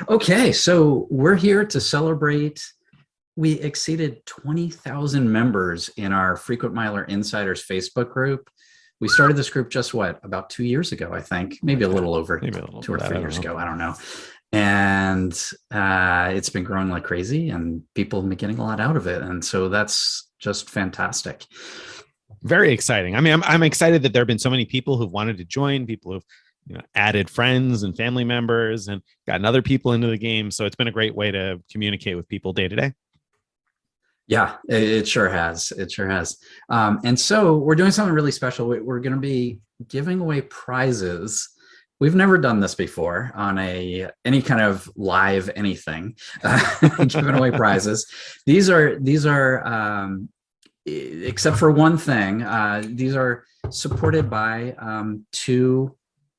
Okay, so we're here to celebrate. We exceeded 20,000 members in our Frequent Miler Insiders Facebook group. We started this group just about 2 years ago, I think, maybe a little over Maybe a little 2 or 3 years ago. I don't know. And it's been growing like crazy, and people have been getting a lot out of it. And so that's just fantastic. Very exciting. I mean, I'm excited that there have been so many people who've wanted to join, people who've added friends and family members and gotten other people into the game. So it's been a great way to communicate with people day to day. Yeah, it sure has. It sure has. And so we're doing something really special. We're going to be giving away prizes. We've never done this before on any kind of live anything, giving away prizes. These are except for one thing, these are supported by two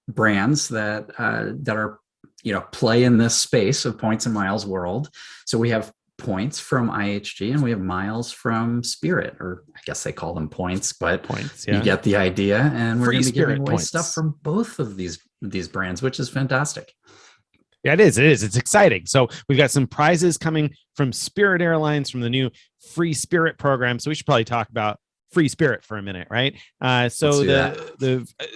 brands that are play in this space of points and miles world. So we have points from IHG and we have miles from Spirit, or I guess they call them points, but you get the idea. And we're going to be giving away stuff from both of these brands, which is fantastic. Yeah, it is. It's exciting. So we've got some prizes coming from Spirit Airlines from the new Free Spirit program. So we should probably talk about Free Spirit for a minute, right? So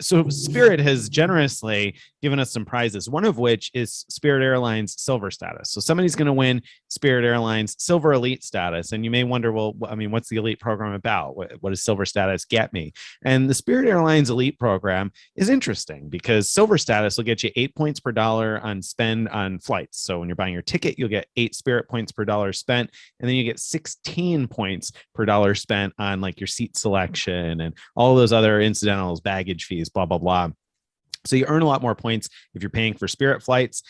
Spirit has generously given us some prizes, one of which is Spirit Airlines Silver status. So somebody's going to win Spirit Airlines Silver Elite status. And you may wonder, well, I mean, what's the Elite program about? What does Silver status get me? And the Spirit Airlines Elite program is interesting because Silver status will get you 8 points per dollar on spend on flights. So when you're buying your ticket, you'll get 8 Spirit points per dollar spent. And then you get 16 points per dollar spent on like your seat selection and all those other incidentals, baggage fees, blah, blah, blah. So you earn a lot more points if you're paying for Spirit flights.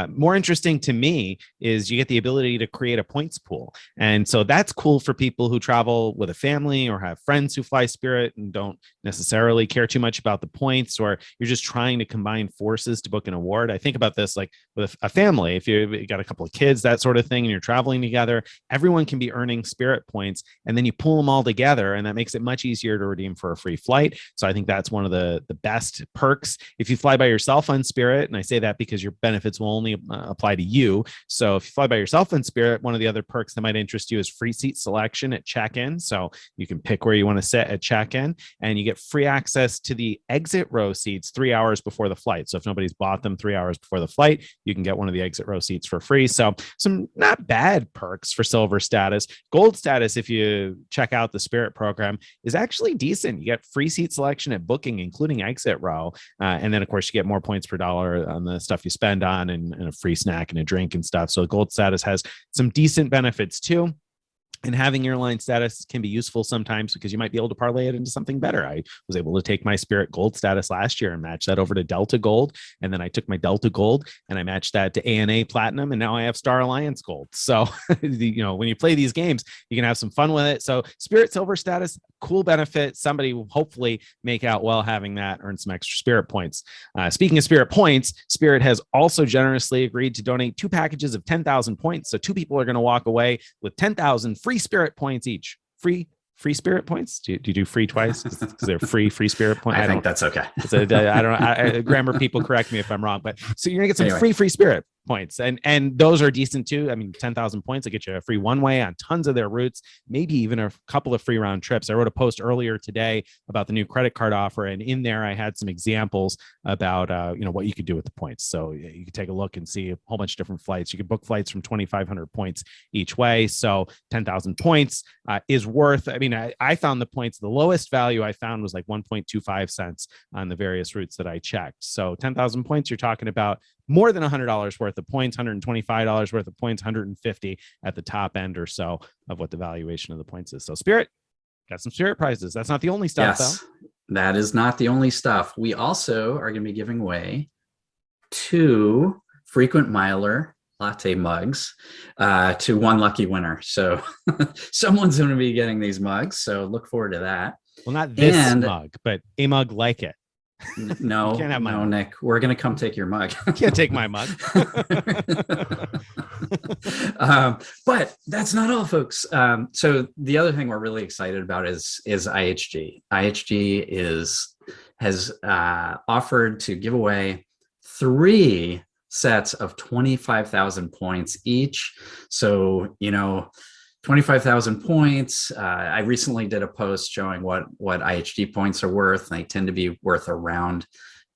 More interesting to me is you get the ability to create a points pool. And so that's cool for people who travel with a family or have friends who fly Spirit and don't necessarily care too much about the points, or you're just trying to combine forces to book an award. I think about this like with a family. If you got a couple of kids, that sort of thing, and you're traveling together, everyone can be earning Spirit points, and then you pull them all together, and that makes it much easier to redeem for a free flight. So I think that's one of the best perks. If you fly by yourself on Spirit, and I say that because your benefits will only apply to you. So if you fly by yourself on Spirit, one of the other perks that might interest you is free seat selection at check-in. So you can pick where you want to sit at check-in, and you get free access to the exit row seats 3 hours before the flight. So if nobody's bought them 3 hours before the flight, you can get one of the exit row seats for free. So some not bad perks for Silver status. Gold status, if you check out the Spirit program, is actually decent. You get free seat selection at booking, including exit row. And then, of course, you get more points per dollar on the stuff you spend on, and a free snack and a drink and stuff. So gold status has some decent benefits too. And having airline status can be useful sometimes because you might be able to parlay it into something better. I was able to take my Spirit Gold status last year and match that over to Delta Gold. And then I took my Delta Gold and I matched that to ANA Platinum. And now I have Star Alliance Gold. So, when you play these games, you can have some fun with it. So Spirit Silver status, cool benefit. Somebody will hopefully make out well having that, earn some extra Spirit points. Speaking of Spirit points, Spirit has also generously agreed to donate 2 packages of 10,000 points. So 2 people are going to walk away with 10,000 free Spirit points each. Free Spirit points? Do you do free twice? Because they're free Spirit points. I think that's okay. I don't know. Grammar people correct me if I'm wrong, but so you're gonna get some free Spirit points, and those are decent too. I mean, 10,000 points will get you a free one way on tons of their routes, maybe even a couple of free round trips. I wrote a post earlier today about the new credit card offer, and in there I had some examples about what you could do with the points. So you could take a look and see a whole bunch of different flights. You could book flights from 2,500 points each way. So 10,000 points is worth. I mean, I found the points. The lowest value I found was like 1.25 cents on the various routes that I checked. So 10,000 points, you're talking about more than $100 worth of points, $125 worth of points, 150 at the top end or so of what the valuation of the points is. So Spirit got some Spirit prizes. That's not the only stuff, though. That is not the only stuff. We also are going to be giving away 2 frequent miler latte mugs to one lucky winner. So someone's going to be getting these mugs. So look forward to that. Well, not this mug, but a mug like it. No, you can't have my mug. Nick, we're going to come take your mug. You can't take my mug. But that's not all, folks. So the other thing we're really excited about is IHG. IHG has offered to give away 3 sets of 25,000 points each. So, 25,000 points. I recently did a post showing what IHG points are worth. And they tend to be worth around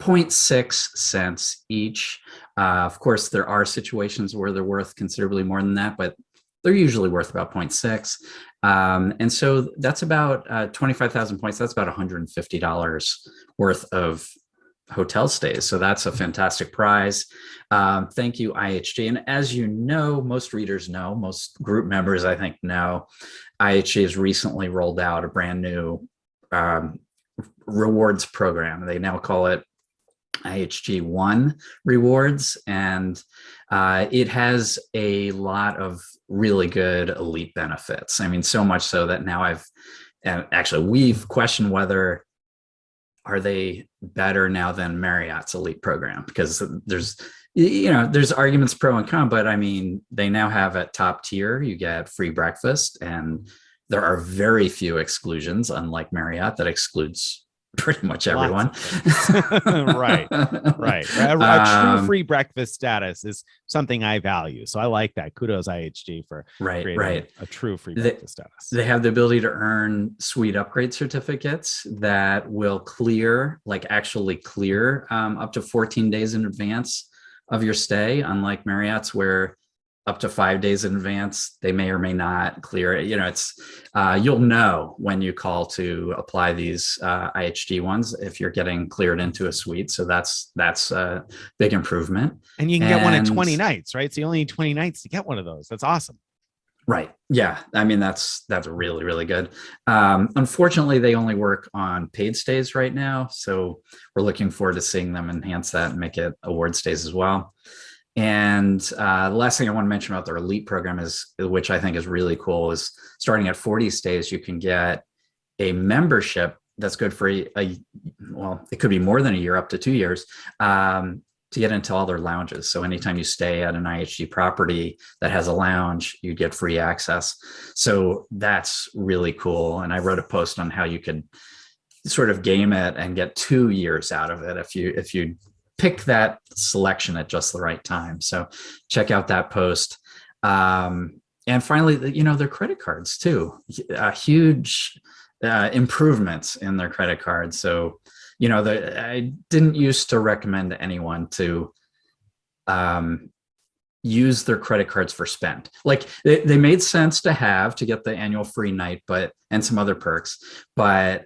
0.6 cents each. Of course, there are situations where they're worth considerably more than that, but they're usually worth about 0.6. And so that's about 25,000 points. That's about $150 worth of hotel stays. So that's a fantastic prize. Thank you, IHG. And as you know, most readers know, most group members, I think, know, IHG has recently rolled out a brand new rewards program. They now call it IHG One Rewards, and it has a lot of really good elite benefits. I mean, so much so that now we've questioned whether are they better now than Marriott's elite program, because there's arguments pro and con, but I mean, they now have at top tier, you get free breakfast, and there are very few exclusions, unlike Marriott that excludes pretty much everyone. Right. A true free breakfast status is something I value. So I like that. Kudos IHG for creating a true free breakfast status. They have the ability to earn suite upgrade certificates that will actually clear up to 14 days in advance of your stay, unlike Marriott's, where up to 5 days in advance, they may or may not clear it. You'll know when you call to apply these IHG ones if you're getting cleared into a suite. So that's a big improvement. And you can get one at 20 nights, right? So you only need 20 nights to get one of those. That's awesome. Right. Yeah. I mean, that's really, really good. Unfortunately, they only work on paid stays right now. So we're looking forward to seeing them enhance that and make it award stays as well. And the last thing I want to mention about their elite program is, which I think is really cool, is starting at 40 stays, you can get a membership that's good for it could be more than a year, up to 2 years, to get into all their lounges. So anytime you stay at an IHG property that has a lounge, you get free access. So that's really cool. And I wrote a post on how you could sort of game it and get 2 years out of it if you pick that selection at just the right time. So check out that post. And finally, their credit cards too, huge improvements in their credit cards. So, I didn't used to recommend anyone to use their credit cards for spend. Like they made sense to get the annual free night, and some other perks, but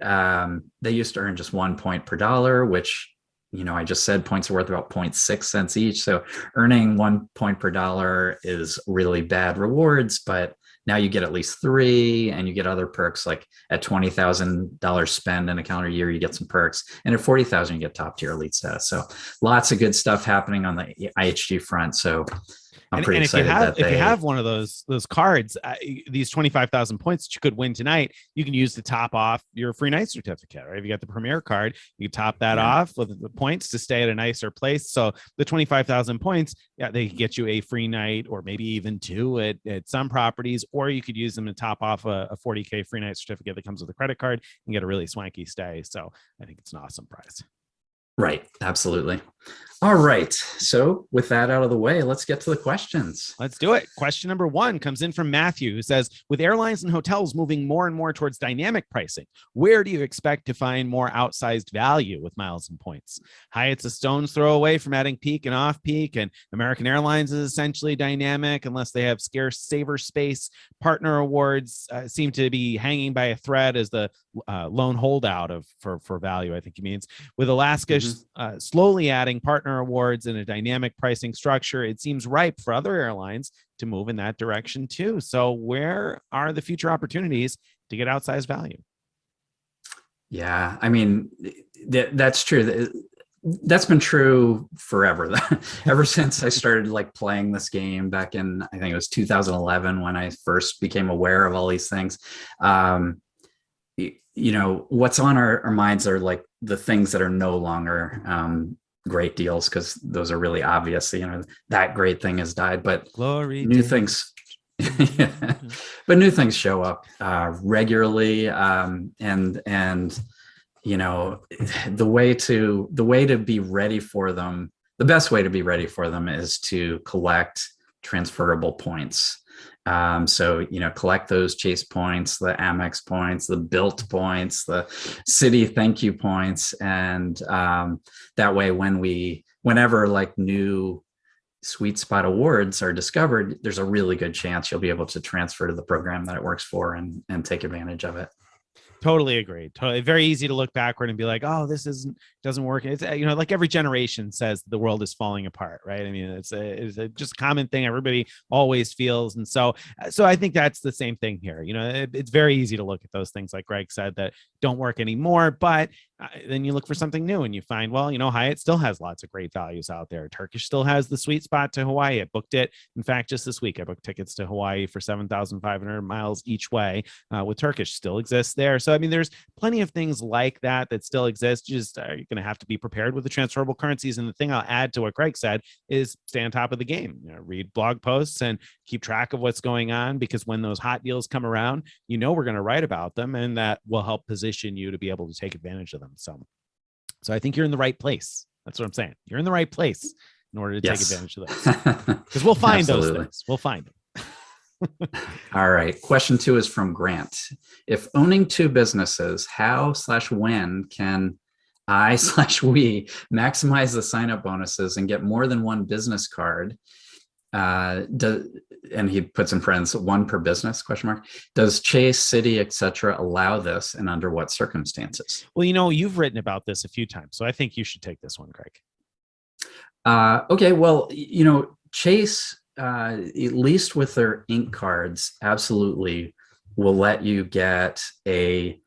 they used to earn just 1 point per dollar, which I just said points are worth about 0.6 cents each. So earning 1 point per dollar is really bad rewards, but now you get at least 3, and you get other perks, like at $20,000 spend in a calendar year, you get some perks. And at 40,000, you get top tier elite status. So lots of good stuff happening on the IHG front. So I'm pretty excited if you have one of those cards, these 25,000 points that you could win tonight, you can use to top off your free night certificate. Right? If you got the Premier card, you top that off with the points to stay at a nicer place. So the 25,000 points, they can get you a free night, or maybe even 2 at some properties, or you could use them to top off a 40K free night certificate that comes with a credit card and get a really swanky stay. So I think it's an awesome prize. Right. Absolutely. All right. So with that out of the way, let's get to the questions. Let's do it. Question number 1 comes in from Matthew, who says, with airlines and hotels moving more and more towards dynamic pricing, where do you expect to find more outsized value with miles and points? Hyatt's a stone's throw away from adding peak and off peak, and American Airlines is essentially dynamic unless they have scarce saver space. Partner awards seem to be hanging by a thread as the lone holdout for value, I think he means. With Alaska slowly adding partner awards and a dynamic pricing structure, it seems ripe for other airlines to move in that direction too. So where are the future opportunities to get outsized value? Yeah, I mean, that's true. That's been true forever. Ever since I started playing this game back in, I think it was 2011 when I first became aware of all these things. What's on our minds are the things that are no longer great deals, because those are really obvious. That great thing has died, but new things but new things show up regularly, and the way to be ready for them the best way to be ready for them is to collect transferable points. So, collect those Chase points, the Amex points, the Bilt points, the Citi thank you points. And that way, whenever like new sweet spot awards are discovered, there's a really good chance you'll be able to transfer to the program that it works for and take advantage of it. Totally agree. Totally. Very easy to look backward and be like, oh, this doesn't work. It's, like every generation says the world is falling apart, right? I mean, it's a just common thing everybody always feels. And so I think that's the same thing here. It's very easy to look at those things, like Greg said, that don't work anymore, but then you look for something new and you find, well, Hyatt still has lots of great values out there. Turkish still has the sweet spot to Hawaii. I booked it. In fact, just this week, I booked tickets to Hawaii for 7,500 miles each way with Turkish. Still exists there. So, I mean, there's plenty of things like that still exist. Just you're going to have to be prepared with the transferable currencies. And the thing I'll add to what Greg said is stay on top of the game. Read blog posts and keep track of what's going on, because when those hot deals come around, we're going to write about them, and that will help position you to be able to take advantage of them. So I think you're in the right place. That's what I'm saying. You're in the right place in order to take advantage of those, because we'll find those things. We'll find them. All right. Question 2 is from Grant. If owning 2 businesses, how/when can I/we maximize the sign-up bonuses and get more than one business card? And he puts in parentheses, 1 per business, ? Does Chase, Citi, etc. allow this, and under what circumstances? Well, you've written about this a few times, so I think you should take this one, Greg. Okay. Well, Chase, at least with their ink cards, absolutely will let you get a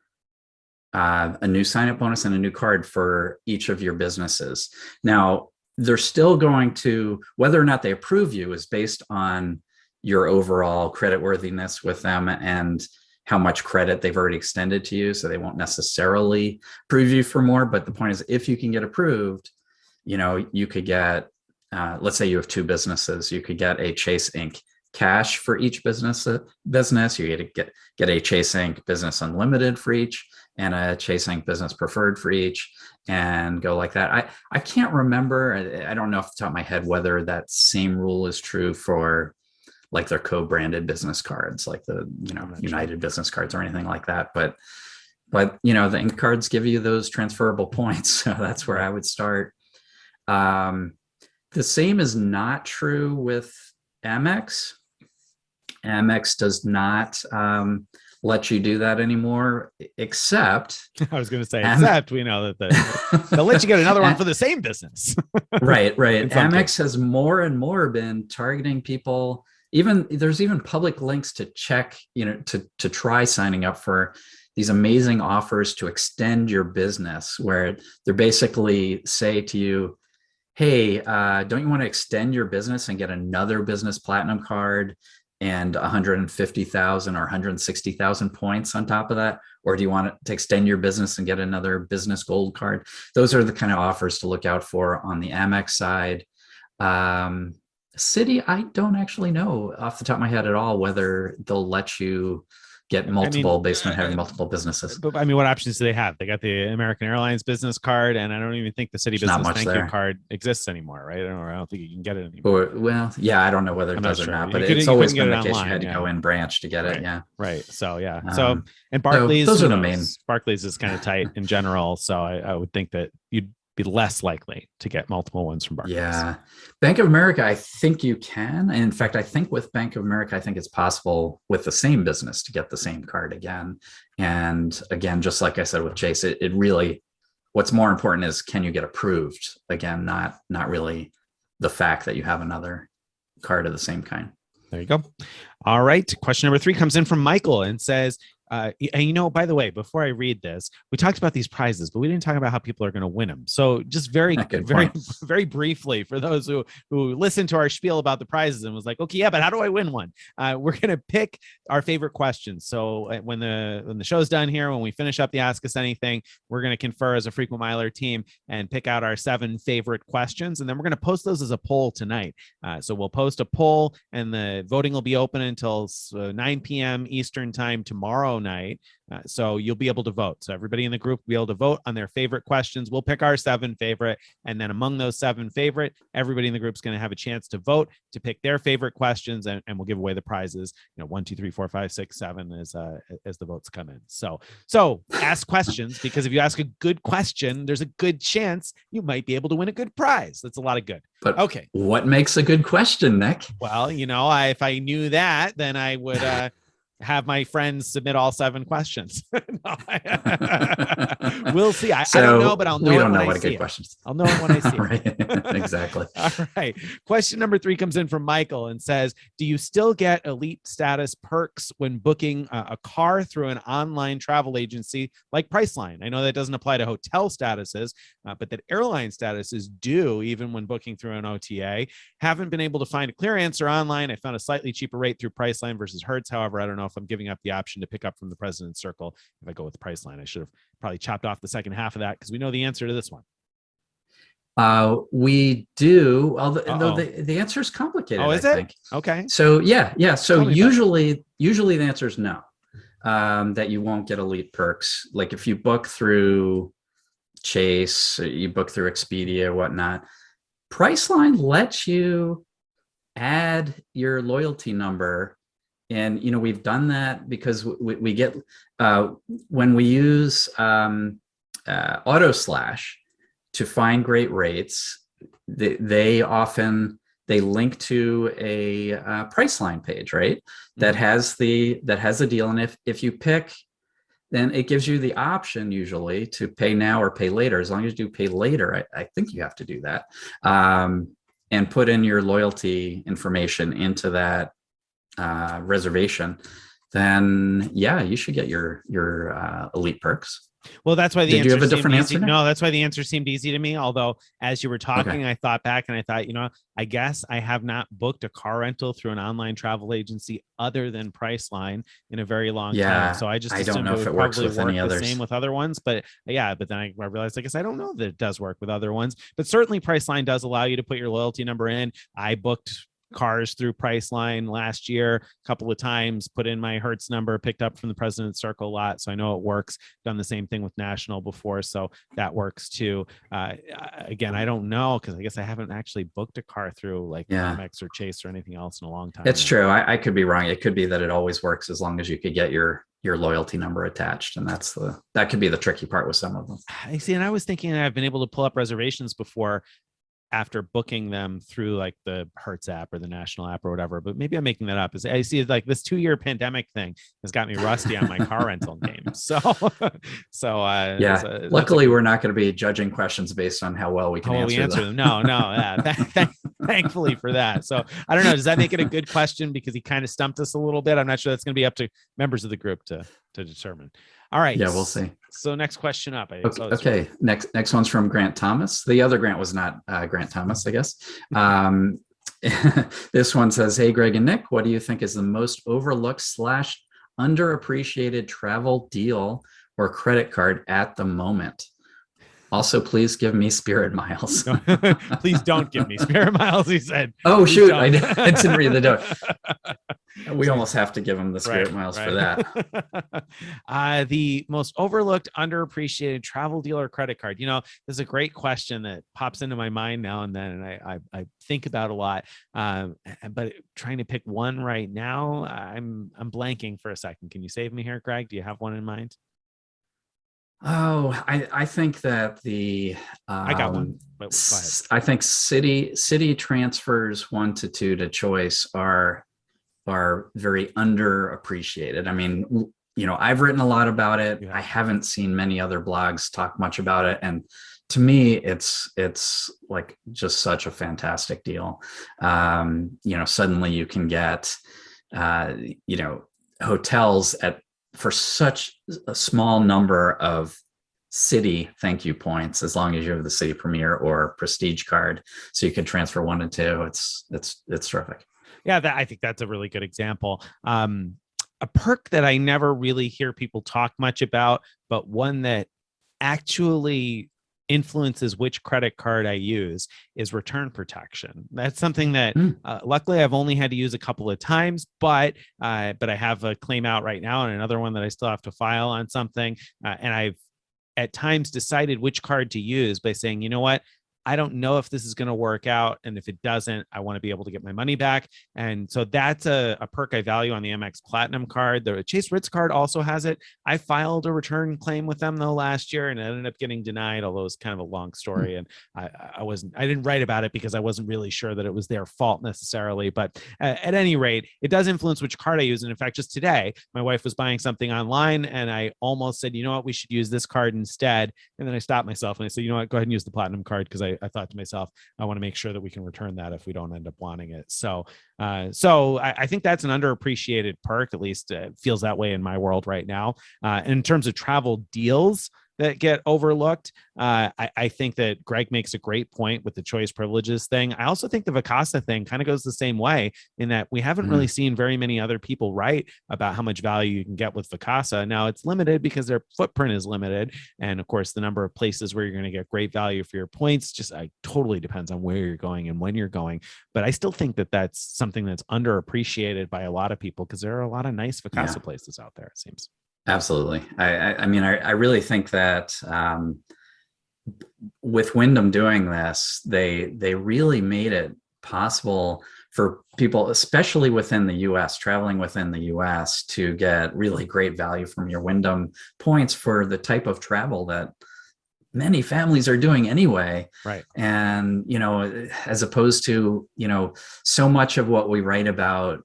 new sign-up bonus and a new card for each of your businesses. Now, they're still going to, whether or not they approve you is based on your overall creditworthiness with them and how much credit they've already extended to you. So they won't necessarily approve you for more. But the point is, if you can get approved, you could get, let's say you have 2 businesses, you could get a Chase Inc. cash for each business. You get a Chase Inc. Business Unlimited for each, and a Chase Inc. Business Preferred for each, and go like that. I can't remember. I don't know off the top of my head whether that same rule is true for like their co-branded business cards, like the United business cards or anything like that. But the ink cards give you those transferable points, so that's where I would start. The same is not true with Amex. Amex does not let you do that anymore, except I was going to say, except we know that they'll let you get another one for the same business. Right. Amex has more and more been targeting people. There's even public links to check, to try signing up for these amazing offers to extend your business, where they're basically say to you, hey, don't you want to extend your business and get another business platinum card and 150,000 or 160,000 points on top of that? Or do you want to extend your business and get another business gold card? Those are the kind of offers to look out for on the Amex side. Citi, I don't actually know off the top of my head at all whether they'll let you get multiple based on having multiple businesses. But I mean, what options do they have? They got the American Airlines business card, and I don't even think the Citi business thank you card exists anymore, right? I don't think you can get it anymore. Well, yeah, I don't know whether it does or not, but it's always been the case you had to go in branch to get it. Yeah. Right. So, yeah. So, and Barclays, those are the main. Barclays is kind of tight in general. So I would think that you'd be less likely to get multiple ones from Barclays. Yeah. Bank of America, I think you can. And in fact, I think with Bank of America, I think it's possible with the same business to get the same card again. And again, just like I said with Chase, it really, what's more important is, can you get approved? Again, not really the fact that you have another card of the same kind. There you go. All right. Question number 3 comes in from Michael and says, and by the way, before I read this, we talked about these prizes, but we didn't talk about how people are going to win them. So just very briefly, for those who listened to our spiel about the prizes and was like, okay, yeah, but how do I win one? We're going to pick our favorite questions. So when the show's done here, when we finish up the Ask Us Anything, we're going to confer as a frequent miler team and pick out our 7 favorite questions. And then we're going to post those as a poll tonight. So we'll post a poll, and the voting will be open until 9 p.m. Eastern time tomorrow bingo night. So you'll be able to vote. So everybody in the group will be able to vote on their favorite questions. We'll pick our 7 favorite. And then among those 7 favorite, everybody in the group is going to have a chance to vote to pick their favorite questions. And we'll give away the prizes, 1, 2, 3, 4, 5, 6, 7 as the votes come in. So ask questions, because if you ask a good question, there's a good chance you might be able to win a good prize. That's a lot of good. But okay. What makes a good question, Nick? Well, if I knew that, then I would have my friends submit all 7 questions. We'll see. I don't know, but I'll know. We don't know what a good question is. I'll know it when I see it. Right. Exactly. All right. Question number 3 comes in from Michael and says, do you still get elite status perks when booking a car through an online travel agency like Priceline? I know that doesn't apply to hotel statuses, but that airline statuses do, even when booking through an OTA. Haven't been able to find a clear answer online. I found a slightly cheaper rate through Priceline versus Hertz. However, I don't know if I'm giving up the option to pick up from the President's Circle if I go with Priceline. I should have probably chopped off the second half of that, because we know the answer to this one. We do, although the answer is complicated. Oh, is I it? think. Okay. So yeah. So usually the answer is no, that you won't get elite perks. Like if you book through Chase, you book through Expedia or whatnot, Priceline lets you add your loyalty number. And, we've done that because we get, when we use auto slash to find great rates, they link to a Priceline page, right? That has the deal. And if you pick, then it gives you the option usually to pay now or pay later. As long as you do pay later, I think you have to do that, and put in your loyalty information into that reservation, then yeah, you should get your elite perks. Well, that's why the Did answer you have a seemed different easy. answer? No, that's why the answer seemed easy to me. Although, as you were talking, I thought back and I thought, I guess I have not booked a car rental through an online travel agency other than Priceline in a very long time. So I just don't know if it works with any others. Same with other ones, but then I realized, I guess I don't know that it does work with other ones. But certainly, Priceline does allow you to put your loyalty number in. I booked cars through Priceline last year a couple of times, put in my Hertz number, picked up from the President's Circle lot, so I know it works. Done the same thing with National before, so that works too. Again, I don't know, because I guess I haven't actually booked a car through like Amex or Chase or anything else in a long time. It's true. I could be wrong. It could be that it always works as long as you could get your loyalty number attached, and that could be the tricky part with some of them. I see, and I was thinking I've been able to pull up reservations before after booking them through like the Hertz app or the National app or whatever, but maybe I'm making that up. I see like this 2-year pandemic thing has got me rusty on my car rental game. Luckily, we're not going to be judging questions based on how well we can answer them. No. Thankfully for that. So I don't know. Does that make it a good question? Because he kind of stumped us a little bit. I'm not sure that's going to be up to members of the group to determine. All right. Yeah, we'll see. So next question up. Okay. Next one's from Grant Thomas. The other Grant was not Grant Thomas, I guess. This one says, "Hey, Greg and Nick, what do you think is the most overlooked / underappreciated travel deal or credit card at the moment? Also, please give me Spirit miles." Please don't give me Spirit miles, he said. Oh, shoot. I didn't read the note. We almost have to give him the Spirit miles for that. The most overlooked, underappreciated travel deal or credit card. This is a great question that pops into my mind now and then, and I think about a lot. But trying to pick one right now, I'm blanking for a second. Can you save me here, Greg? Do you have one in mind? Oh, I think that I got one. But go ahead. I think city transfers 1 to 2 to choice are very underappreciated. I mean, I've written a lot about it. Yeah. I haven't seen many other blogs talk much about it, and to me, it's like just such a fantastic deal. Suddenly you can get hotels for such a small number of city thank you points, as long as you have the City Premier or Prestige card, so you can transfer 1 and 2. It's terrific. Yeah, I think that's a really good example. A perk that I never really hear people talk much about, but one that actually influences which credit card I use is return protection. That's something that luckily I've only had to use a couple of times, but I have a claim out right now and another one that I still have to file on something. And I've at times decided which card to use by saying, you know what, I don't know if this is going to work out. And if it doesn't, I want to be able to get my money back. And so that's a perk I value on the Amex Platinum card. The Chase Ritz card also has it. I filed a return claim with them though last year and it ended up getting denied, although it's kind of a long story. And I didn't write about it because I wasn't really sure that it was their fault necessarily. But at any rate, it does influence which card I use. And in fact, just today, my wife was buying something online and I almost said, you know what, we should use this card instead. And then I stopped myself and I said, you know what, go ahead and use the Platinum card because I thought to myself, I want to make sure that we can return that if we don't end up wanting it. So I think that's an underappreciated perk, at least it feels that way in my world right now. In terms of travel deals that get overlooked, I think that Greg makes a great point with the choice privileges thing. I also think the Vacasa thing kind of goes the same way in that we haven't really seen very many other people write about how much value you can get with Vacasa. Now it's limited because their footprint is limited. And of course, the number of places where you're going to get great value for your points just totally depends on where you're going and when you're going. But I still think that that's something that's underappreciated by a lot of people because there are a lot of nice Vacasa places out there, it seems. Absolutely. I mean, I really think that with Wyndham doing this, they really made it possible for people, especially within the US, traveling within the US, to get really great value from your Wyndham points for the type of travel that many families are doing anyway. Right. And, you know, as opposed to, you know, so much of what we write about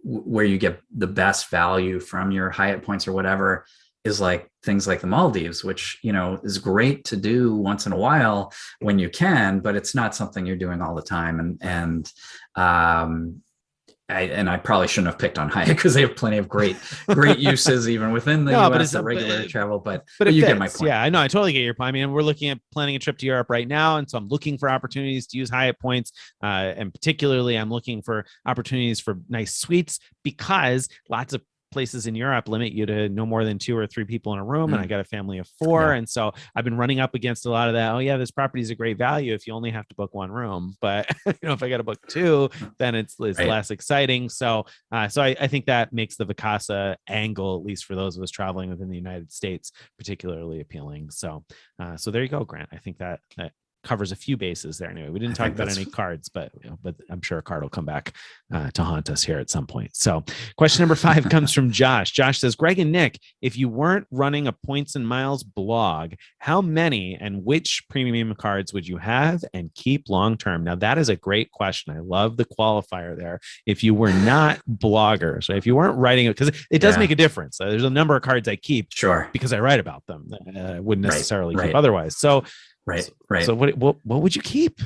where you get the best value from your Hyatt points or whatever is like things like the Maldives, which, you know, is great to do once in a while when you can, but it's not something you're doing all the time. I probably shouldn't have picked on Hyatt because they have plenty of great uses even within the US for regular travel, but you get my point. Yeah, I know. I totally get your point. I mean, we're looking at planning a trip to Europe right now. And so I'm looking for opportunities to use Hyatt points. And particularly I'm looking for opportunities for nice suites because lots of places in Europe limit you to no more than 2 or 3 people in a room. And I got a family of 4. And so I've been running up against a lot of that. Oh yeah, this property is a great value if you only have to book 1 room. But you know, if I got to book 2, then it's less exciting. So I think that makes the Vacasa angle, at least for those of us traveling within the United States, particularly appealing. So there you go, Grant. I think that covers a few bases there. Anyway, we didn't talk about any cards, but I'm sure a card will come back to haunt us here at some point. So question number 5 comes from Josh. Josh says, Greg and Nick, if you weren't running a points and miles blog, how many and which premium cards would you have and keep long-term? Now that is a great question. I love the qualifier there. If you were not bloggers, so if you weren't writing it, because it does make a difference. There's a number of cards I keep because I write about them. I wouldn't necessarily keep otherwise. So Right. So what would you keep?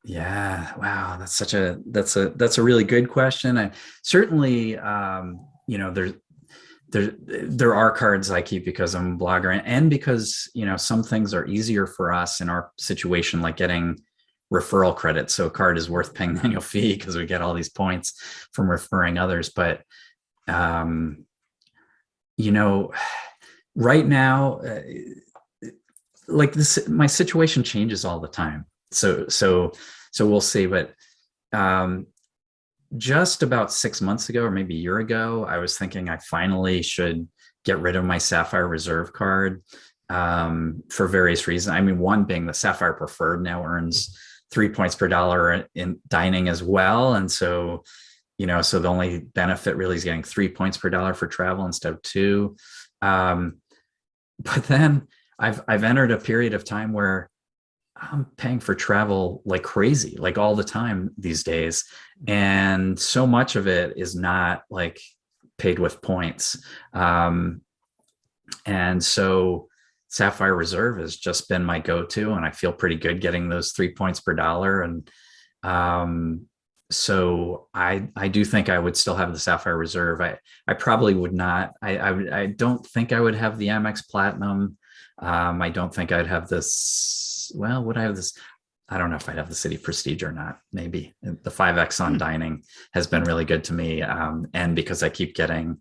Yeah. Wow. That's a really good question. And certainly, you know, there are cards I keep because I'm a blogger and because, you know, some things are easier for us in our situation, like getting referral credit. So a card is worth paying the annual fee because we get all these points from referring others. But, you know, right now, like this, my situation changes all the time. So we'll see. But just about 6 months ago, or maybe a year ago, I was thinking I finally should get rid of my Sapphire Reserve card for various reasons. I mean, one being the Sapphire Preferred now earns 3 points per dollar in dining as well. And so, you know, so the only benefit really is getting 3 points per dollar for travel instead of 2. But then I've entered a period of time where I'm paying for travel like crazy, like all the time these days. And so much of it is not like paid with points. And so Sapphire Reserve has just been my go-to, and I feel pretty good getting those 3 points per dollar. And so I do think I would still have the Sapphire Reserve. I probably would not. I don't think I would have the Amex Platinum. I don't think I'd have this. Well, would I have this? I don't know if I'd have the Citi Prestige or not. Maybe the 5X on dining has been really good to me. And because I keep getting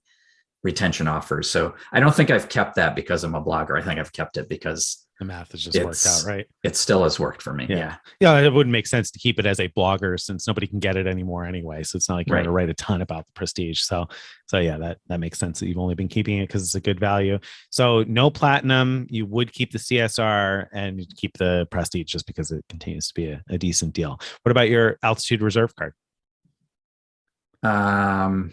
retention offers. So I don't think I've kept that because I'm a blogger. I think I've kept it because The math has just worked out, right? It still has worked for me. Yeah. Yeah. It wouldn't make sense to keep it as a blogger since nobody can get it anymore anyway. So it's not like you're going to write a ton about the Prestige. So yeah, that makes sense that you've only been keeping it because it's a good value. So no platinum, you would keep the CSR and you'd keep the Prestige just because it continues to be a decent deal. What about your Altitude Reserve card? I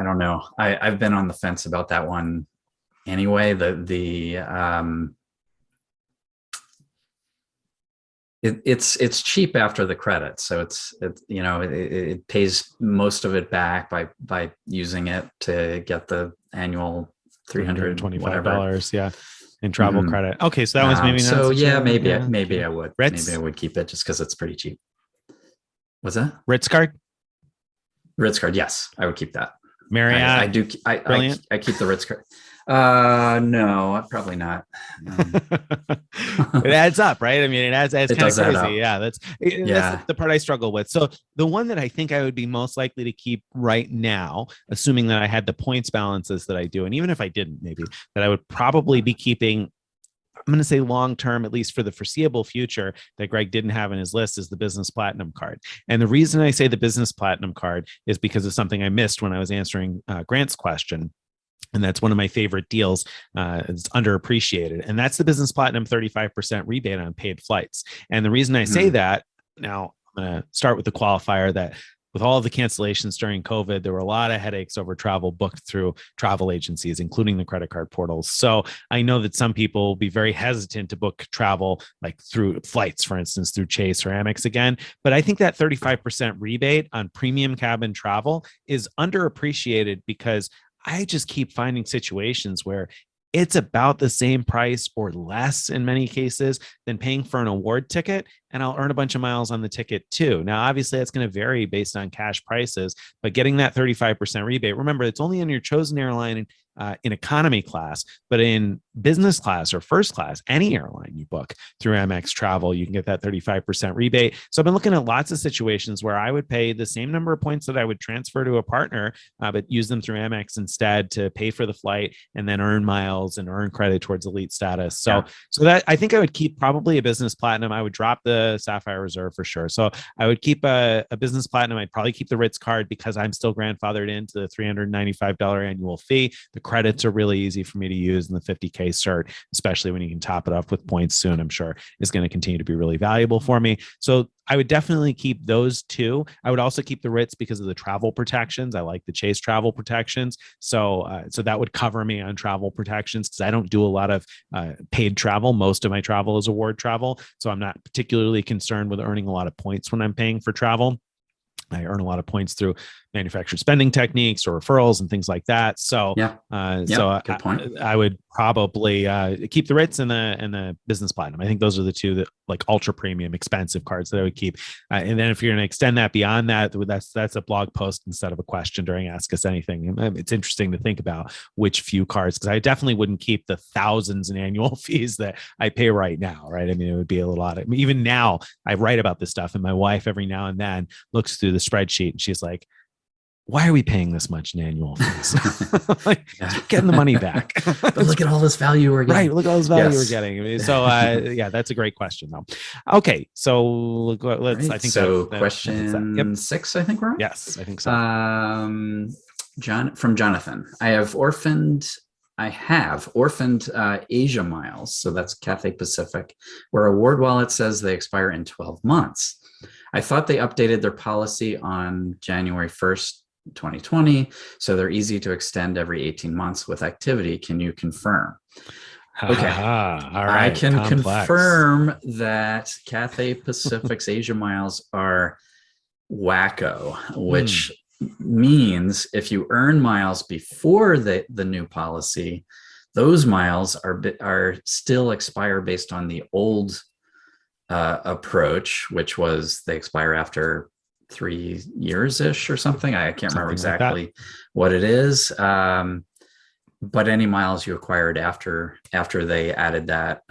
don't know. I've been on the fence about that one anyway. It's cheap after the credit, so it pays most of it back by using it to get the annual $325, yeah, in travel credit. Okay, so that one's maybe not. So yeah, maybe I would. Ritz? Maybe I would keep it just because it's pretty cheap. What's that? Ritz card? Ritz card, yes, I would keep that. Marriott? I do. I keep the Ritz card. No, probably not. It adds up, right? I mean, it's kind of crazy. Yeah, that's the part I struggle with. So the one that I think I would be most likely to keep right now, assuming that I had the points balances that I do, and even if I didn't, maybe that I would probably be keeping. I'm going to say long term, at least for the foreseeable future, that Greg didn't have in his list is the business platinum card. And the reason I say the business platinum card is because of something I missed when I was answering Grant's question. And that's one of my favorite deals. It's underappreciated. And that's the business platinum 35% rebate on paid flights. And the reason I say that, now I'm going to start with the qualifier that with all of the cancellations during COVID, there were a lot of headaches over travel booked through travel agencies, including the credit card portals. So I know that some people will be very hesitant to book travel, like through flights, for instance, through Chase or Amex again. But I think that 35% rebate on premium cabin travel is underappreciated because I just keep finding situations where it's about the same price or less in many cases than paying for an award ticket. And I'll earn a bunch of miles on the ticket too. Now, obviously that's going to vary based on cash prices, but getting that 35% rebate, remember, it's only on your chosen airline in economy class, but in business class or first class, any airline you book through Amex Travel, you can get that 35% rebate. So I've been looking at lots of situations where I would pay the same number of points that I would transfer to a partner, but use them through Amex instead to pay for the flight and then earn miles and earn credit towards elite status. So that I think I would keep probably a business platinum. I would drop the Sapphire Reserve for sure. So I would keep a business platinum. I'd probably keep the Ritz card because I'm still grandfathered into the $395 annual fee. The credits are really easy for me to use, and the 50K cert, especially when you can top it up with points soon, I'm sure is going to continue to be really valuable for me. So I would definitely keep those two. I would also keep the Ritz because of the travel protections. I like the Chase travel protections. So that would cover me on travel protections because I don't do a lot of paid travel. Most of my travel is award travel. So I'm not particularly concerned with earning a lot of points when I'm paying for travel. I earn a lot of points through manufacturer spending techniques or referrals and things like that. So, good point. I would probably keep the Ritz and the business platinum. I think those are the two that like ultra premium, expensive cards that I would keep. And then if you're going to extend that beyond that, that's a blog post instead of a question during Ask Us Anything. It's interesting to think about which few cards, because I definitely wouldn't keep the thousands in annual fees that I pay right now. Right? I mean, it would be a lot. I mean, even now, I write about this stuff, and my wife every now and then looks through the spreadsheet and she's like, why are we paying this much in annual fees? Like, getting the money back. But look at all this value we're getting. Right. Look at all this value we're getting. I mean, so that's a great question though. Okay. So let's, I think so question 6, I think we're on. Yes, I think so. From Jonathan, I have orphaned Asia miles. So that's Cathay Pacific, where Award Wallet says they expire in 12 months. I thought they updated their policy on January 1st, 2020, so they're easy to extend every 18 months with activity. Can you confirm? Okay. All right. I can confirm that Cathay Pacific's Asia miles are wacko, which means if you earn miles before the new policy, those miles are still expire based on the old approach, which was they expire after 3 years-ish or something. I can't remember exactly what it is. But any miles you acquired after they added that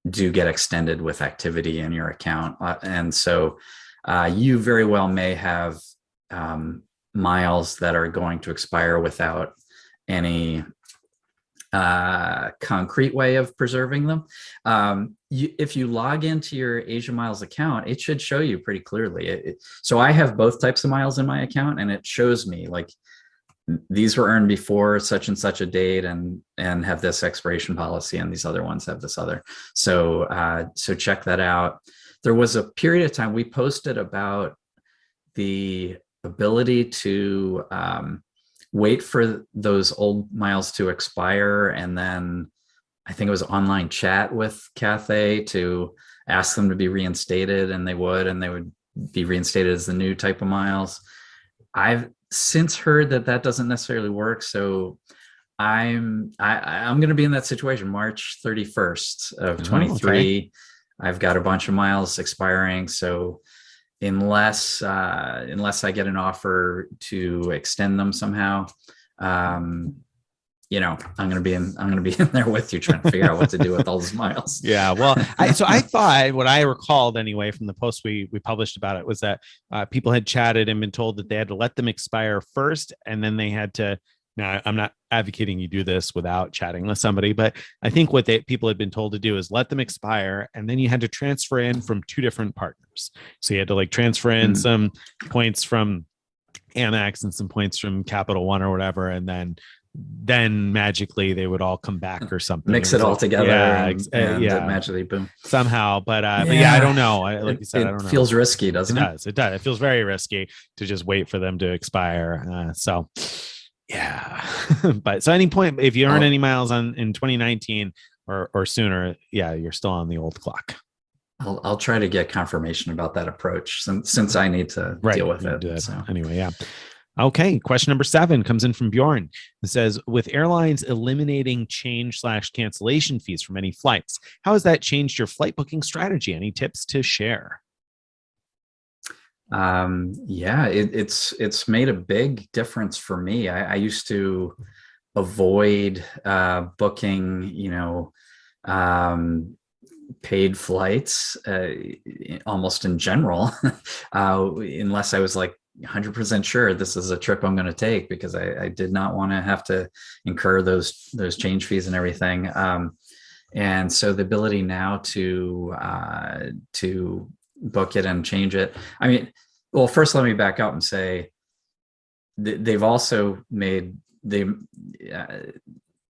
do get extended with activity in your account. And so you very well may have miles that are going to expire without any concrete way of preserving them. If you log into your Asia Miles account, it should show you pretty clearly. So I have both types of miles in my account, and it shows me like these were earned before such and such a date and have this expiration policy, and these other ones have this other. So check that out. There was a period of time we posted about the ability to wait for those old miles to expire, and then I think it was online chat with Cathay to ask them to be reinstated, and they would be reinstated as the new type of miles. I've since heard that doesn't necessarily work, so I'm going to be in that situation March 31st of 23. Okay. I've got a bunch of miles expiring, so unless I get an offer to extend them somehow, I'm going to be in there with you trying to figure out what to do with all those miles. Yeah. Well, I thought what I recalled anyway from the post we published about it was that people had chatted and been told that they had to let them expire first, and then they had to. Now, I'm not advocating you do this without chatting with somebody, but I think what people had been told to do is let them expire, and then you had to transfer in from two different partners. So you had to like transfer in some points from Amex and some points from Capital One or whatever, and then magically they would all come back or something. Mix it all together. And magically boom. Somehow. But I don't know. Like you said, I don't know. It feels risky, doesn't it? It does. It feels very risky to just wait for them to expire. Yeah. But so any point, if you earn any miles in 2019 or sooner, you're still on the old clock. I'll try to get confirmation about that approach since I need to deal with it. So. Anyway, yeah. Okay. Question number 7 comes in from Bjorn. It says, with airlines eliminating change/cancellation fees for many flights, how has that changed your flight booking strategy? Any tips to share? It's made a big difference for me. I used to avoid booking, paid flights almost in general, unless I was like 100% sure this is a trip I'm going to take, because I did not want to have to incur those change fees and everything. And so the ability now to book it and change it. I mean, well, first let me back up and say they've also made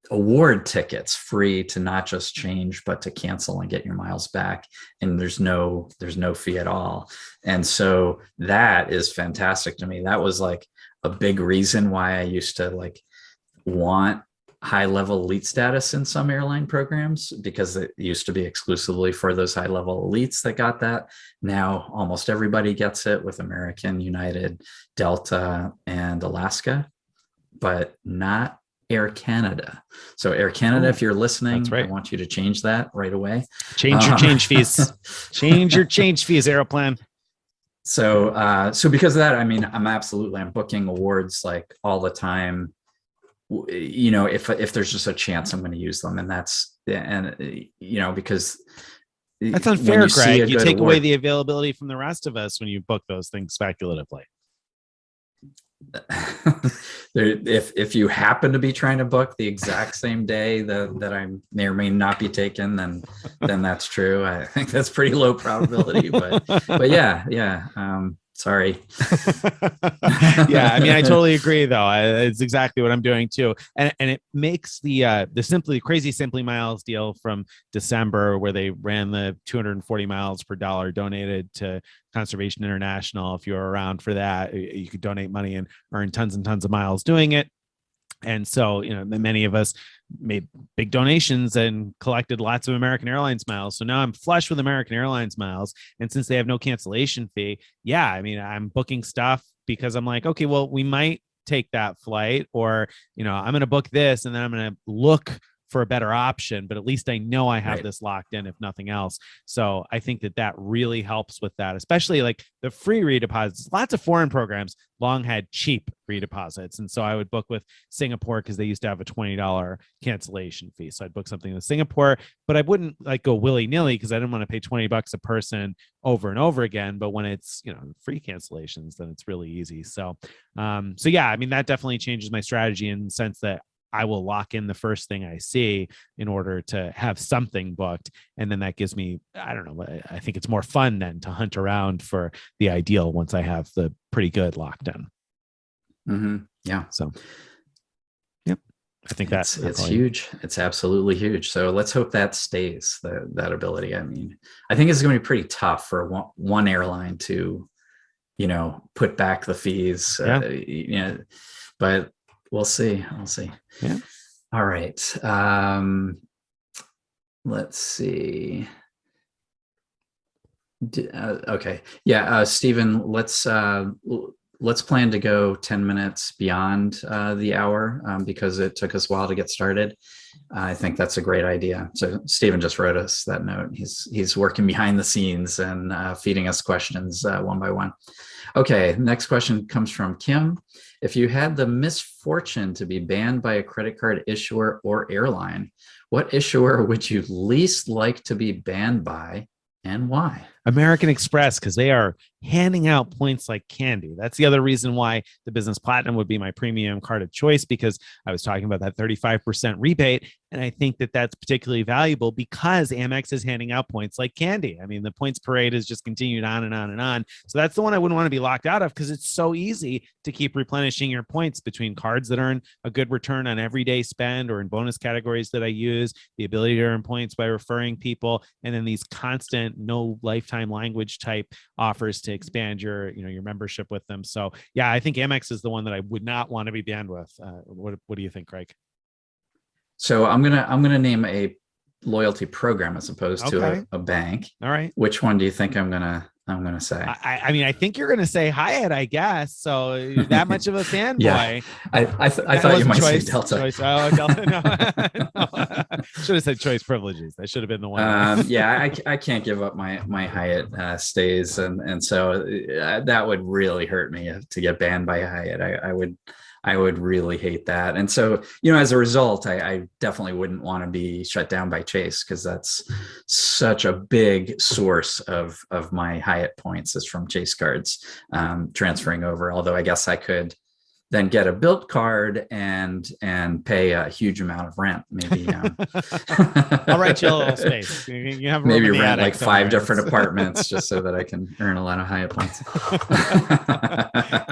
award tickets free to not just change, but to cancel and get your miles back. And there's no fee at all. And so that is fantastic to me. That was like a big reason why I used to like want high-level elite status in some airline programs, because it used to be exclusively for those high-level elites that got that. Now almost everybody gets it with American, United, Delta, and Alaska, but not Air Canada. So Air Canada, if you're listening, that's right. I want you to change that right away. Change your change fees. Change your change fees, Aeroplan. So because of that, I mean, I'm booking awards like all the time. If there's just a chance I'm going to use them, because that's unfair, Greg. You take away the availability from the rest of us when you book those things speculatively. If you happen to be trying to book the exact same day that I may or may not be taken, then that's true. I think that's pretty low probability, but yeah. Sorry. Yeah, I mean, I totally agree, though. It's exactly what I'm doing too, and it makes the crazy Simply Miles deal from December, where they ran the 240 miles per dollar donated to Conservation International. If you're around for that, you could donate money and earn tons and tons of miles doing it. And so, many of us made big donations and collected lots of American Airlines miles. So now I'm flush with American Airlines miles. And since they have no cancellation fee, I mean, I'm booking stuff because I'm like, okay, well, we might take that flight, or, I'm going to book this and then I'm going to look for a better option, but at least I know I have this locked in, if nothing else. So I think that really helps with that, especially like the free redeposits. Lots of foreign programs long had cheap redeposits. And so I would book with Singapore because they used to have a $20 cancellation fee. So I'd book something with Singapore, but I wouldn't like go willy nilly because I didn't want to pay $20 a person over and over again. But when it's, free cancellations, then it's really easy. So, yeah, I mean, that definitely changes my strategy in the sense that I will lock in the first thing I see in order to have something booked. And then that gives me, I don't know, I think it's more fun then to hunt around for the ideal once I have the pretty good locked in. Yeah. So, yep. I think it's huge. It's absolutely huge. So let's hope that stays, that ability. I mean, I think it's going to be pretty tough for one airline to, put back the fees, but we'll see. Yeah. All right. Let's see. Okay. Yeah. Stephen, let's plan to go 10 minutes beyond the hour because it took us a while to get started. I think that's a great idea. So Stephen just wrote us that note. He's working behind the scenes and feeding us questions one by one. Okay, next question comes from Kim. If you had the misfortune to be banned by a credit card issuer or airline, what issuer would you least like to be banned by and why? American Express, because they are handing out points like candy. That's the other reason why the Business Platinum would be my premium card of choice, because I was talking about that 35% rebate. And I think that that's particularly valuable because Amex is handing out points like candy. I mean, the points parade has just continued on and on and on. So that's the one I wouldn't want to be locked out of because it's so easy to keep replenishing your points between cards that earn a good return on everyday spend or in bonus categories that I use, the ability to earn points by referring people, and then these constant no lifetime language type offers to expand your membership with them. So yeah, I think Amex is the one that I would not want to be banned with. What do you think, Craig? So I'm gonna name a loyalty program as opposed to a bank. All right. Which one do you think I'm gonna say? I mean, I think you're gonna say Hyatt, I guess. So you're that much of a fanboy. Yeah. I thought you might say Delta. Delta. No. Should have said choice privileges. That should have been the one. Yeah, I can't give up my Hyatt stays, and so that would really hurt me to get banned by Hyatt. I would really hate that. And so, as a result, I definitely wouldn't want to be shut down by Chase because that's such a big source of my Hyatt points is from Chase cards transferring over. Although I guess I could then get a Bilt card and pay a huge amount of rent. Maybe I'll write you a little space. You have maybe rent like 5 different apartments just so that I can earn a lot of Hyatt points.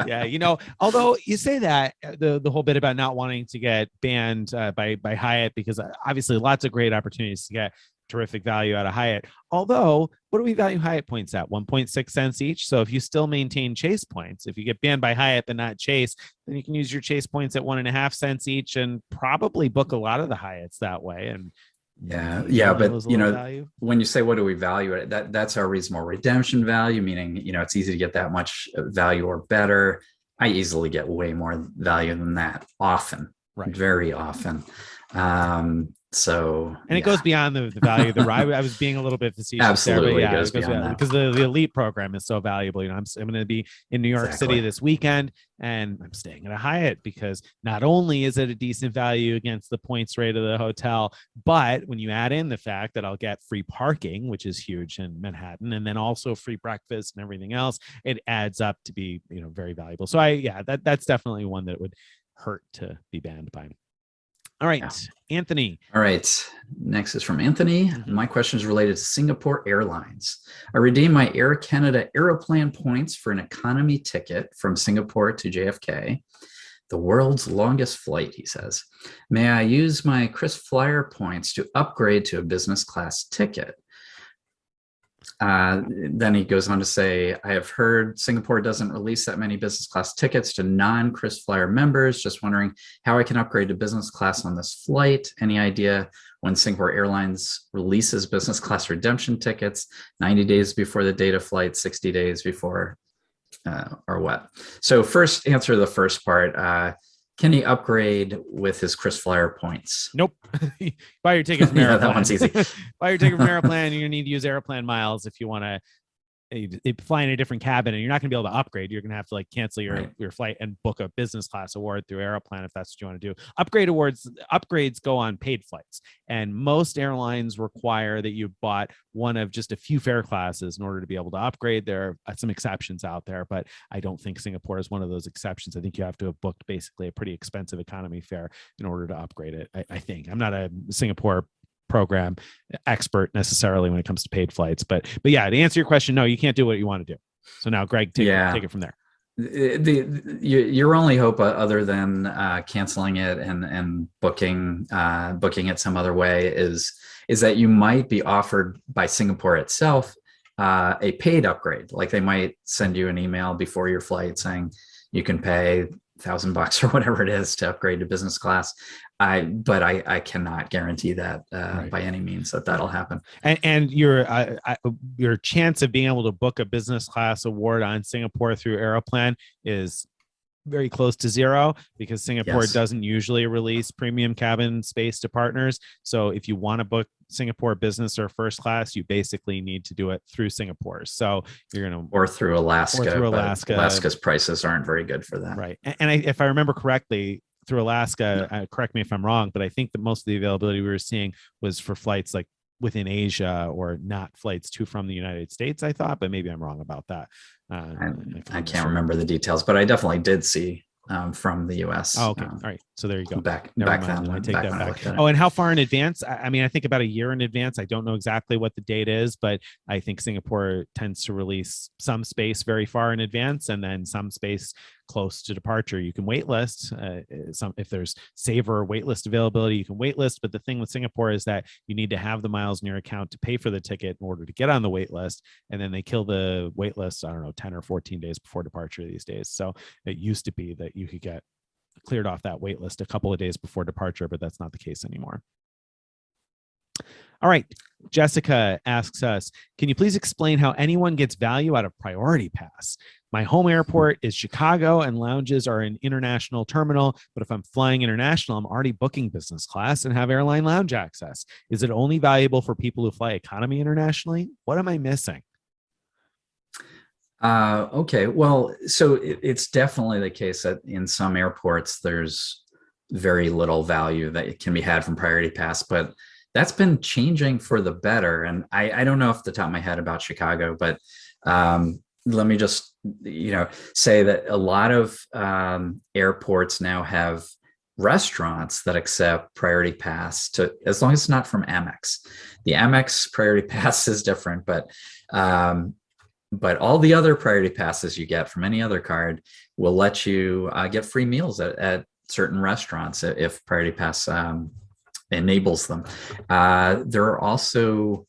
Yeah, although you say that the whole bit about not wanting to get banned by Hyatt, because obviously lots of great opportunities to get terrific value out of Hyatt. Although, what do we value Hyatt points at? 1.6 cents each. So if you still maintain Chase points, if you get banned by Hyatt but not Chase, then you can use your Chase points at 1.5 cents each and probably book a lot of the Hyatts that way. And yeah, but value. When you say what do we value it, that's our reasonable redemption value, meaning it's easy to get that much value or better. I easily get way more value than that often, right? Very often. It goes beyond the value of the ride. I was being a little bit facetious. Absolutely, there, but it goes beyond that because the elite program is so valuable. I'm going to be in New York City this weekend, and I'm staying at a Hyatt because not only is it a decent value against the points rate of the hotel, but when you add in the fact that I'll get free parking, which is huge in Manhattan, and then also free breakfast and everything else, it adds up to be very valuable. So that's definitely one that would hurt to be banned by. All right, yeah. Anthony. All right. Next is from Anthony. Mm-hmm. My question is related to Singapore Airlines. I redeemed my Air Canada Aeroplan points for an economy ticket from Singapore to JFK, the world's longest flight, he says. May I use my Kris Flyer points to upgrade to a business class ticket? Then he goes on to say, I have heard Singapore doesn't release that many business class tickets to non-Kris Flyer members. Just wondering how I can upgrade to business class on this flight. Any idea when Singapore Airlines releases business class redemption tickets? 90 days before the date of flight, 60 days before, or what? So first, answer the first part. Can he upgrade with his Kris Flyer points? Nope. Buy your ticket from Aeroplan. Yeah, that one's easy. Buy your ticket from Aeroplan. You're going to need to use Aeroplan miles if you want to fly in a different cabin, and you're not going to be able to upgrade. You're going to have to like cancel your flight and book a business class award through Aeroplan if that's what you want to do. Upgrades go on paid flights, and most airlines require that you bought one of just a few fare classes in order to be able to upgrade. There are some exceptions out there, but I don't think Singapore is one of those exceptions. I think you have to have booked basically a pretty expensive economy fare in order to upgrade it. I think. I'm not a Singapore program expert necessarily when it comes to paid flights, but yeah, to answer your question, no, you can't do what you want to do. So now Greg, take it from there. Your only hope other than canceling it and booking it some other way is that you might be offered by Singapore itself a paid upgrade. Like they might send you an email before your flight saying you can pay $1,000 or whatever it is to upgrade to business class. But I cannot guarantee that by any means that'll happen. And your chance of being able to book a business class award on Singapore through Aeroplan is very close to zero, because Singapore doesn't usually release premium cabin space to partners. So if you want to book Singapore business or first class, you basically need to do it through Singapore. So you're going to or through Alaska. Alaska's prices aren't very good for that. Right. And if I remember correctly, through Alaska, correct me if I'm wrong, but I think that most of the availability we were seeing was for flights like within Asia, or not flights to from the United States, I thought, but maybe I'm wrong about that. I can't remember the details, but I definitely did see from the US. Oh, okay. All right. So there you go. Back then. I take that back. Oh, and how far in advance? I mean, I think about a year in advance. I don't know exactly what the date is, but I think Singapore tends to release some space very far in advance, and then some space close to departure. You can wait list. If there's saver wait list availability, you can wait list. But the thing with Singapore is that you need to have the miles in your account to pay for the ticket in order to get on the wait list. And then they kill the wait list, I don't know, 10 or 14 days before departure these days. So it used to be that you could get cleared off that wait list a couple of days before departure, but that's not the case anymore. All right. Jessica asks us, can you please explain how anyone gets value out of Priority Pass? My home airport is Chicago and lounges are an international terminal, but if I'm flying international, I'm already booking business class and have airline lounge access. Is it only valuable for people who fly economy internationally? What am I missing? Okay. Well, so it's definitely the case that in some airports, there's very little value that can be had from Priority Pass, but that's been changing for the better. And I don't know off the top of my head about Chicago, but let me just, say that a lot of airports now have restaurants that accept Priority Pass as long as it's not from Amex. The Amex Priority Pass is different, but all the other Priority Passes you get from any other card will let you get free meals at certain restaurants if Priority Pass enables them. There are also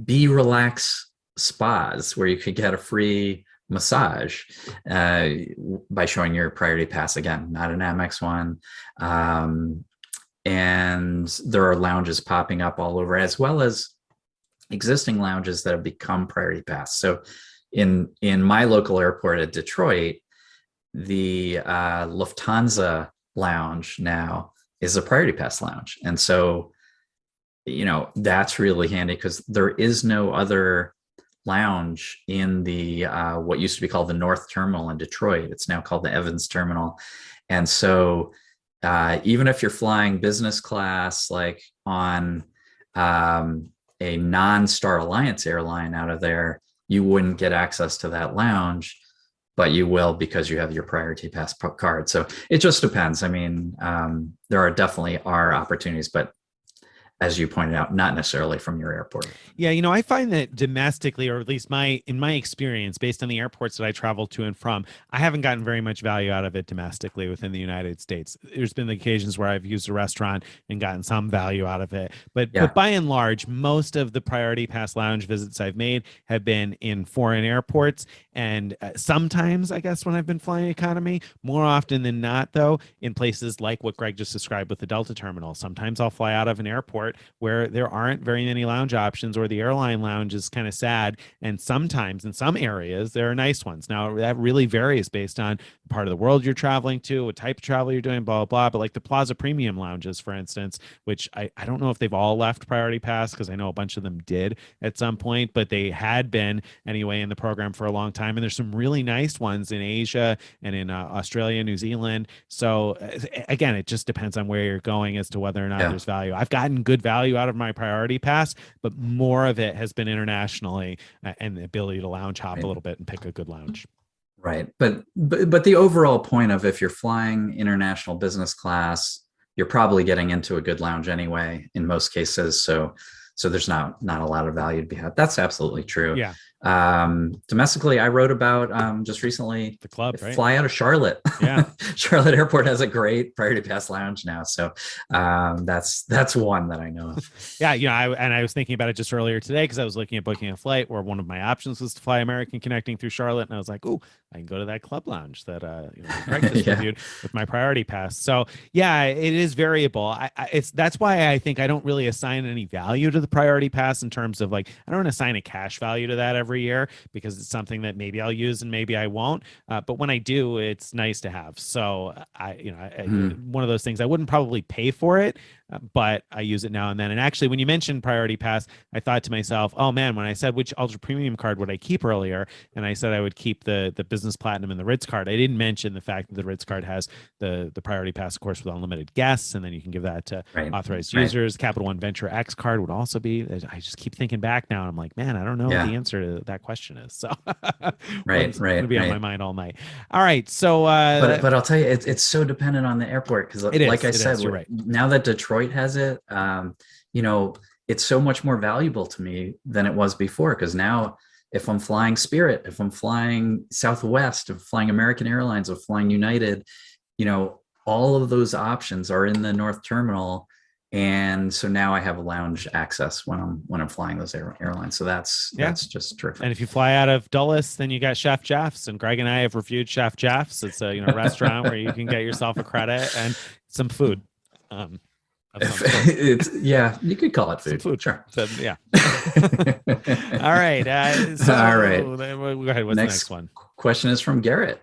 Be Relax spas where you could get a free massage by showing your Priority Pass, again, not an Amex one. And there are lounges popping up all over, as well as existing lounges that have become Priority Pass. So in my local airport at Detroit, the Lufthansa lounge now is a Priority Pass lounge. And so, that's really handy because there is no other lounge in the what used to be called the North Terminal in Detroit. It's now called the Evans Terminal. And so even if you're flying business class, like on a non-Star Alliance airline out of there, you wouldn't get access to that lounge, but you will because you have your Priority Pass card. So it just depends. I mean, there definitely are opportunities, but as you pointed out, not necessarily from your airport. Yeah, I find that domestically, or at least in my experience, based on the airports that I travel to and from, I haven't gotten very much value out of it domestically within the United States. There's been occasions where I've used a restaurant and gotten some value out of it. But by and large, most of the Priority Pass lounge visits I've made have been in foreign airports. And sometimes, I guess, when I've been flying economy, more often than not, though, in places like what Greg just described with the Delta terminal. Sometimes I'll fly out of an airport airport where there aren't very many lounge options, or the airline lounge is kind of sad. And sometimes in some areas, there are nice ones. Now, that really varies based on the part of the world you're traveling to, what type of travel you're doing, blah, blah, blah. But like the Plaza Premium lounges, for instance, which I don't know if they've all left Priority Pass, because I know a bunch of them did at some point, but they had been anyway in the program for a long time. And there's some really nice ones in Asia and in Australia, New Zealand. So again, it just depends on where you're going as to whether or not there's value. I've gotten good value out of my Priority Pass, but more of it has been internationally and the ability to lounge hop a little bit and pick a good lounge. Right. But the overall point of, if you're flying international business class, you're probably getting into a good lounge anyway in most cases. So there's not a lot of value to be had. That's absolutely true. Yeah. Domestically, I wrote about just recently the club, right? Fly out of Charlotte. Yeah. Charlotte Airport has a great Priority Pass lounge now. So that's one that I know of. Yeah, I was thinking about it just earlier today, because I was looking at booking a flight where one of my options was to fly American connecting through Charlotte, and I was like, "Ooh, I can go to that club lounge that Greg just reviewed with my Priority Pass." So yeah, it is variable. That's why I think I don't really assign any value to the Priority Pass in terms of like, I don't assign a cash value to that every year, because it's something that maybe I'll use and maybe I won't. But when I do, it's nice to have. So one of those things, I wouldn't probably pay for it, but I use it now and then. And actually, when you mentioned Priority Pass, I thought to myself, oh man, when I said which ultra premium card would I keep earlier, and I said I would keep the business platinum and the Ritz card, I didn't mention the fact that the Ritz card has the Priority Pass, of course, with unlimited guests, and then you can give that to authorized users. Capital One Venture X card would also be. I just keep thinking back now, and I'm like, man, I don't know what the answer to that question is. So it's going to be on my mind all night. All right, so but I'll tell you, it's so dependent on the airport, because like I said, now that Detroit has it, it's so much more valuable to me than it was before, because now if I'm flying Spirit, if I'm flying Southwest, if I'm flying American Airlines, if I'm flying United, all of those options are in the North Terminal. And so now I have a lounge access when I'm flying those airlines. So that's just terrific. And if you fly out of Dulles, then you got Chef Jeff's, and Greg and I have reviewed Chef Jeff's. It's a restaurant where you can get yourself a credit and some food. You could call it food. Some food. Sure. So, yeah. All right. All right. Go ahead. What's the next one? Question is from Garrett.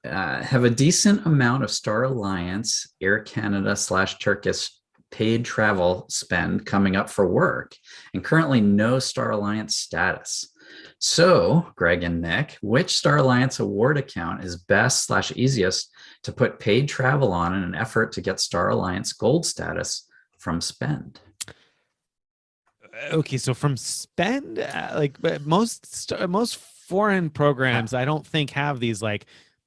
Have a decent amount of Star Alliance, Air Canada / Turkish paid travel spend coming up for work, and currently no Star Alliance status. So, Greg and Nick, which Star Alliance award account is best / easiest to put paid travel on in an effort to get Star Alliance Gold status from spend? Okay, so from spend, most foreign programs, I don't think have these like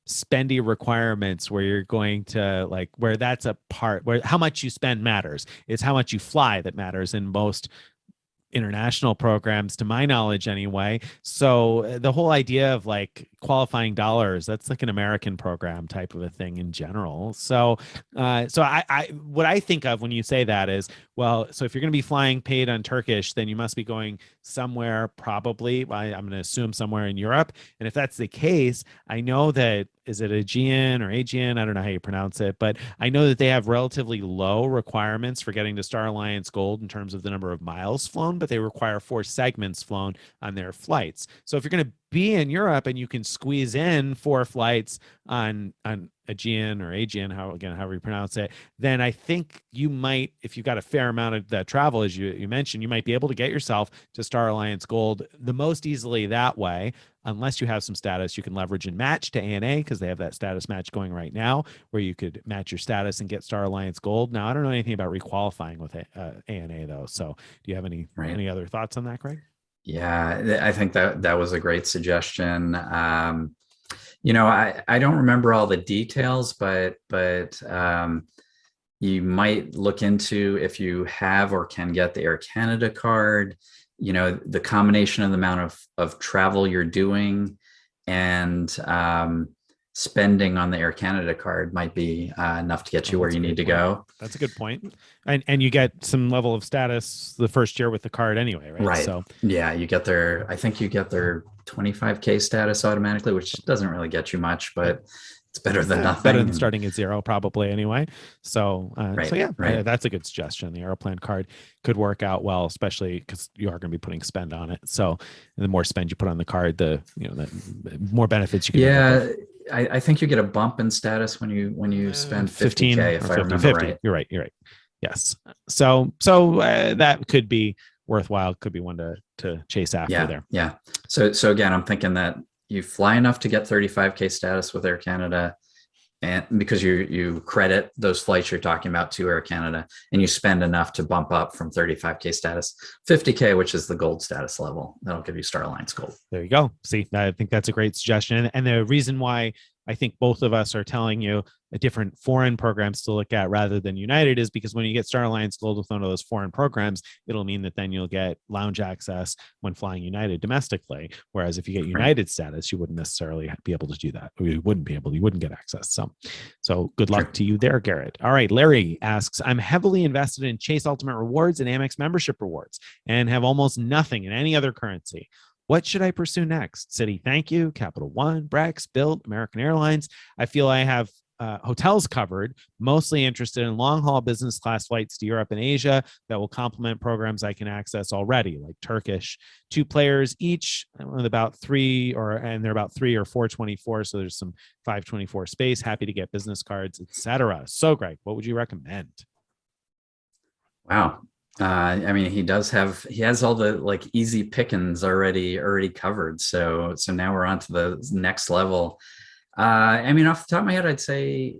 spendy requirements where you're going to where that's a part where how much you spend matters. It's how much you fly that matters in most international programs, to my knowledge anyway. So the whole idea of qualifying dollars, that's like an American program type of a thing in general. So I what I think of when you say that is, well, so if you're going to be flying paid on Turkish, then you must be going somewhere, probably, I'm going to assume somewhere in Europe. And if that's the case, I know that, is it Aegean or Aegean? I don't know how you pronounce it, but I know that they have relatively low requirements for getting to Star Alliance Gold in terms of the number of miles flown, but they require 4 segments flown on their flights. So if you're going to be in Europe and you can squeeze in 4 flights on Aegean or Aegean, however you pronounce it, then I think you might, if you've got a fair amount of that travel, as you mentioned, you might be able to get yourself to Star Alliance Gold the most easily that way. Unless you have some status, you can leverage and match to ANA, because they have that status match going right now where you could match your status and get Star Alliance Gold. Now, I don't know anything about requalifying with ANA though. So do you have any other thoughts on that, Greg? Yeah, I think that was a great suggestion. I don't remember all the details, but you might look into, if you have or can get the Air Canada card, the combination of the amount of travel you're doing and spending on the Air Canada card might be enough to get you where you need to go. That's a good point. And you get some level of status the first year with the card anyway, right? Right. So yeah, I think you get their 25K status automatically, which doesn't really get you much, but It's better than nothing. Better than starting at zero, probably anyway. So, Right. that's a good suggestion. The Aeroplan card could work out well, especially because you are going to be putting spend on it. So, the more spend you put on the card, the more benefits you can end up Yeah, with. I think you get a bump in status when you spend 15 50K, or if I 50, remember 50. right. You're right. Yes. So that could be worthwhile. Could be one to chase after there. Yeah. So again, I'm thinking that you fly enough to get 35K status with Air Canada, and because you credit those flights you're talking about to Air Canada, and you spend enough to bump up from 35K status, 50K, which is the gold status level. That'll give you Star Alliance Gold. There you go. See, I think that's a great suggestion. And the reason why I think both of us are telling you a different foreign programs to look at rather than United is because when you get Star Alliance Gold with one of those foreign programs, it'll mean that then you'll get lounge access when flying United domestically. Whereas if you get United status, you wouldn't necessarily be able to do that. You wouldn't get access. So good luck to you there, Garrett. All right. Larry asks, I'm heavily invested in Chase Ultimate Rewards and Amex membership rewards and have almost nothing in any other currency. What should I pursue next? Citi, thank you. Capital One, Brex, Bilt, American Airlines. I feel I have hotels covered, mostly interested in long-haul business class flights to Europe and Asia that will complement programs I can access already, like Turkish. 2 players each, with about 3 and they're about 3 or 424. So there's some 524 space. Happy to get business cards, etc. So, Greg, what would you recommend? Wow. I mean, he has all the like easy pickings already covered. So now we're on to the next level. I mean, off the top of my head, I'd say,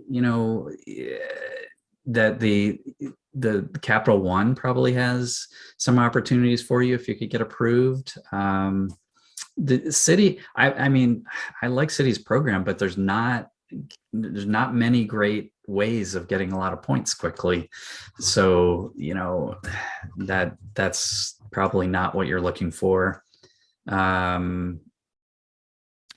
that the Capital One probably has some opportunities for you if you could get approved. The Citi, I mean, I like Citi's program, but there's not many great ways of getting a lot of points quickly. So, that's probably not what you're looking for.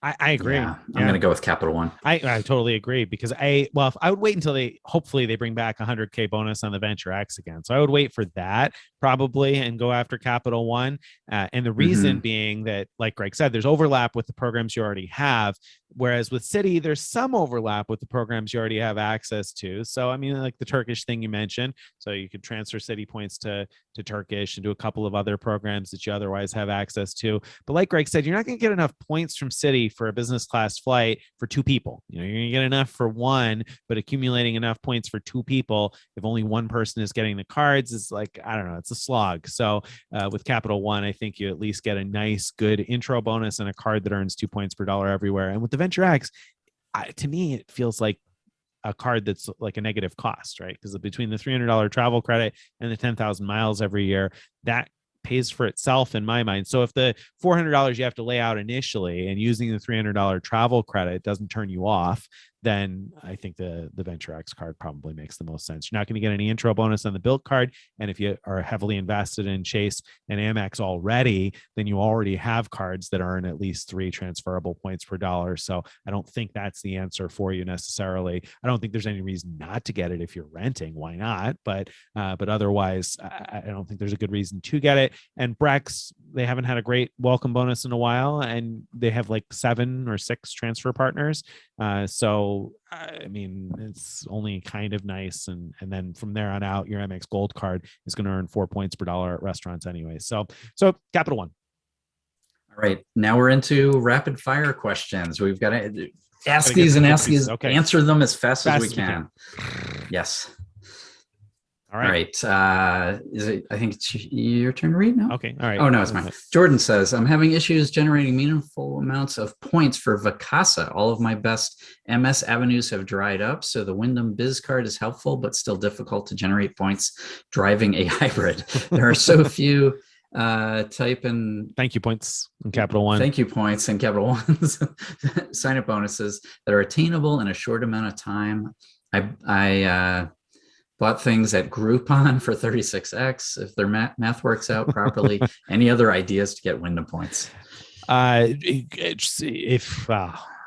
I agree. Yeah, I'm going to go with Capital One. I totally agree because I would wait until hopefully they bring back 100K bonus on the Venture X again. So I would wait for that probably and go after Capital One. And the reason being that, like Greg said, there's overlap with the programs you already have. Whereas with Citi, there's some overlap with the programs you already have access to. So, I mean, like the Turkish thing you mentioned, so you could transfer Citi points to Turkish and do a couple of other programs that you otherwise have access to. But like Greg said, you're not going to get enough points from Citi for a business class flight for 2 people. You're going to get enough for one, but accumulating enough points for 2 people, if only one person is getting the cards, is like, I don't know, it's a slog. So with Capital One, I think you at least get a nice, good intro bonus and a card that earns 2 points per dollar everywhere. And with the Venture X, to me, it feels like a card that's like a negative cost, right? Because between the $300 travel credit and the 10,000 miles every year, that pays for itself in my mind. So if the $400 you have to lay out initially and using the $300 travel credit doesn't turn you off, then I think the Venture X card probably makes the most sense. You're not going to get any intro bonus on the Bilt card. And if you are heavily invested in Chase and Amex already, then you already have cards that earn at least 3 transferable points per dollar. So I don't think that's the answer for you necessarily. I don't think there's any reason not to get it if you're renting. Why not? But otherwise, I don't think there's a good reason to get it. And Brex, they haven't had a great welcome bonus in a while, and they have like 7 or 6 transfer partners. So, I mean, it's only kind of nice. And then from there on out, your Amex Gold card is going to earn 4 points per dollar at restaurants anyway. So Capital One. All right. Now we're into rapid fire questions. We've got to ask these, okay. Answer them as fast as we can. Yes. All right. Is it? I think it's your turn to read now. Okay. All right. Oh no, it's mine. Jordan says, I'm having issues generating meaningful amounts of points for Vacasa. All of my best MS avenues have dried up, so the Wyndham Biz card is helpful, but still difficult to generate points driving a hybrid. There are so few type in thank you points in Capital One. Thank you points in Capital One's sign up bonuses that are attainable in a short amount of time. I bought things at Groupon for 36x. If their math works out properly, any other ideas to get Wyndham points?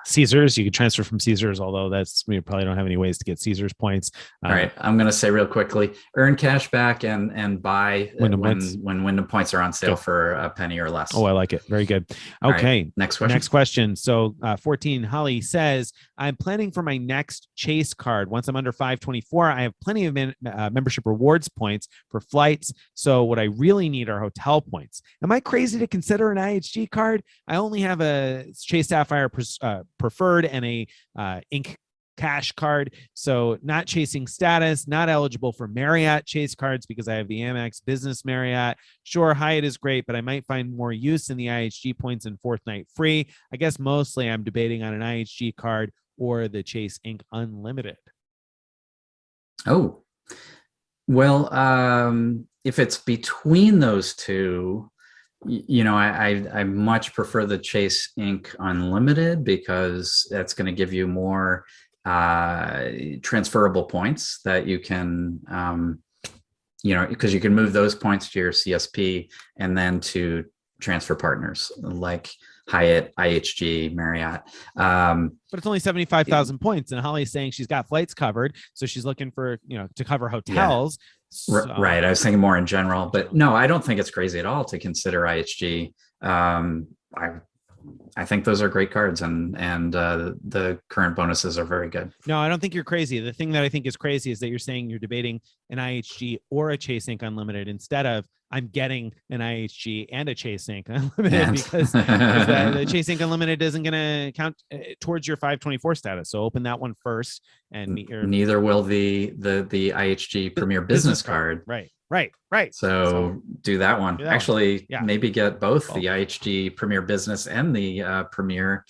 Caesars, you could transfer from Caesars, although we probably don't have any ways to get Caesars points. All right, I'm going to say real quickly: earn cash back and buy Wyndham when Wyndham points are on sale for a penny or less. Oh, I like it. Very good. Okay, right, next question. Next question. So 14, Holly says, I'm planning for my next Chase card. Once I'm under 524, I have plenty of membership rewards points for flights. So what I really need are hotel points. Am I crazy to consider an IHG card? I only have a Chase Sapphire preferred and a Ink cash card, so not chasing status, not eligible for Marriott Chase cards because I have the Amex Business Marriott. Sure, Hyatt is great, but I might find more use in the IHG points and fourth night free. I guess mostly I'm debating on an IHG card or the Chase Ink Unlimited. Oh, well, if it's between those two, I much prefer the Chase Ink Unlimited because that's going to give you more transferable points that you can, because you can move those points to your CSP and then to transfer partners like Hyatt, IHG, Marriott. But it's only 75,000 points, and Holly's saying she's got flights covered, so she's looking for to cover hotels. Yeah. So. Right. I was thinking more in general, but no, I don't think it's crazy at all to consider IHG. I think those are great cards, and the current bonuses are very good. No, I don't think you're crazy. The thing that I think is crazy is that you're saying you're debating an IHG or a Chase Ink Unlimited instead of I'm getting an IHG and a Chase Ink Unlimited because the Chase Ink Unlimited isn't going to count towards your 524 status. So open that one first and meet your. Neither will the IHG Premier Business card. Right. So do that one. Actually, maybe get both the IHG Premier Business and the Premier,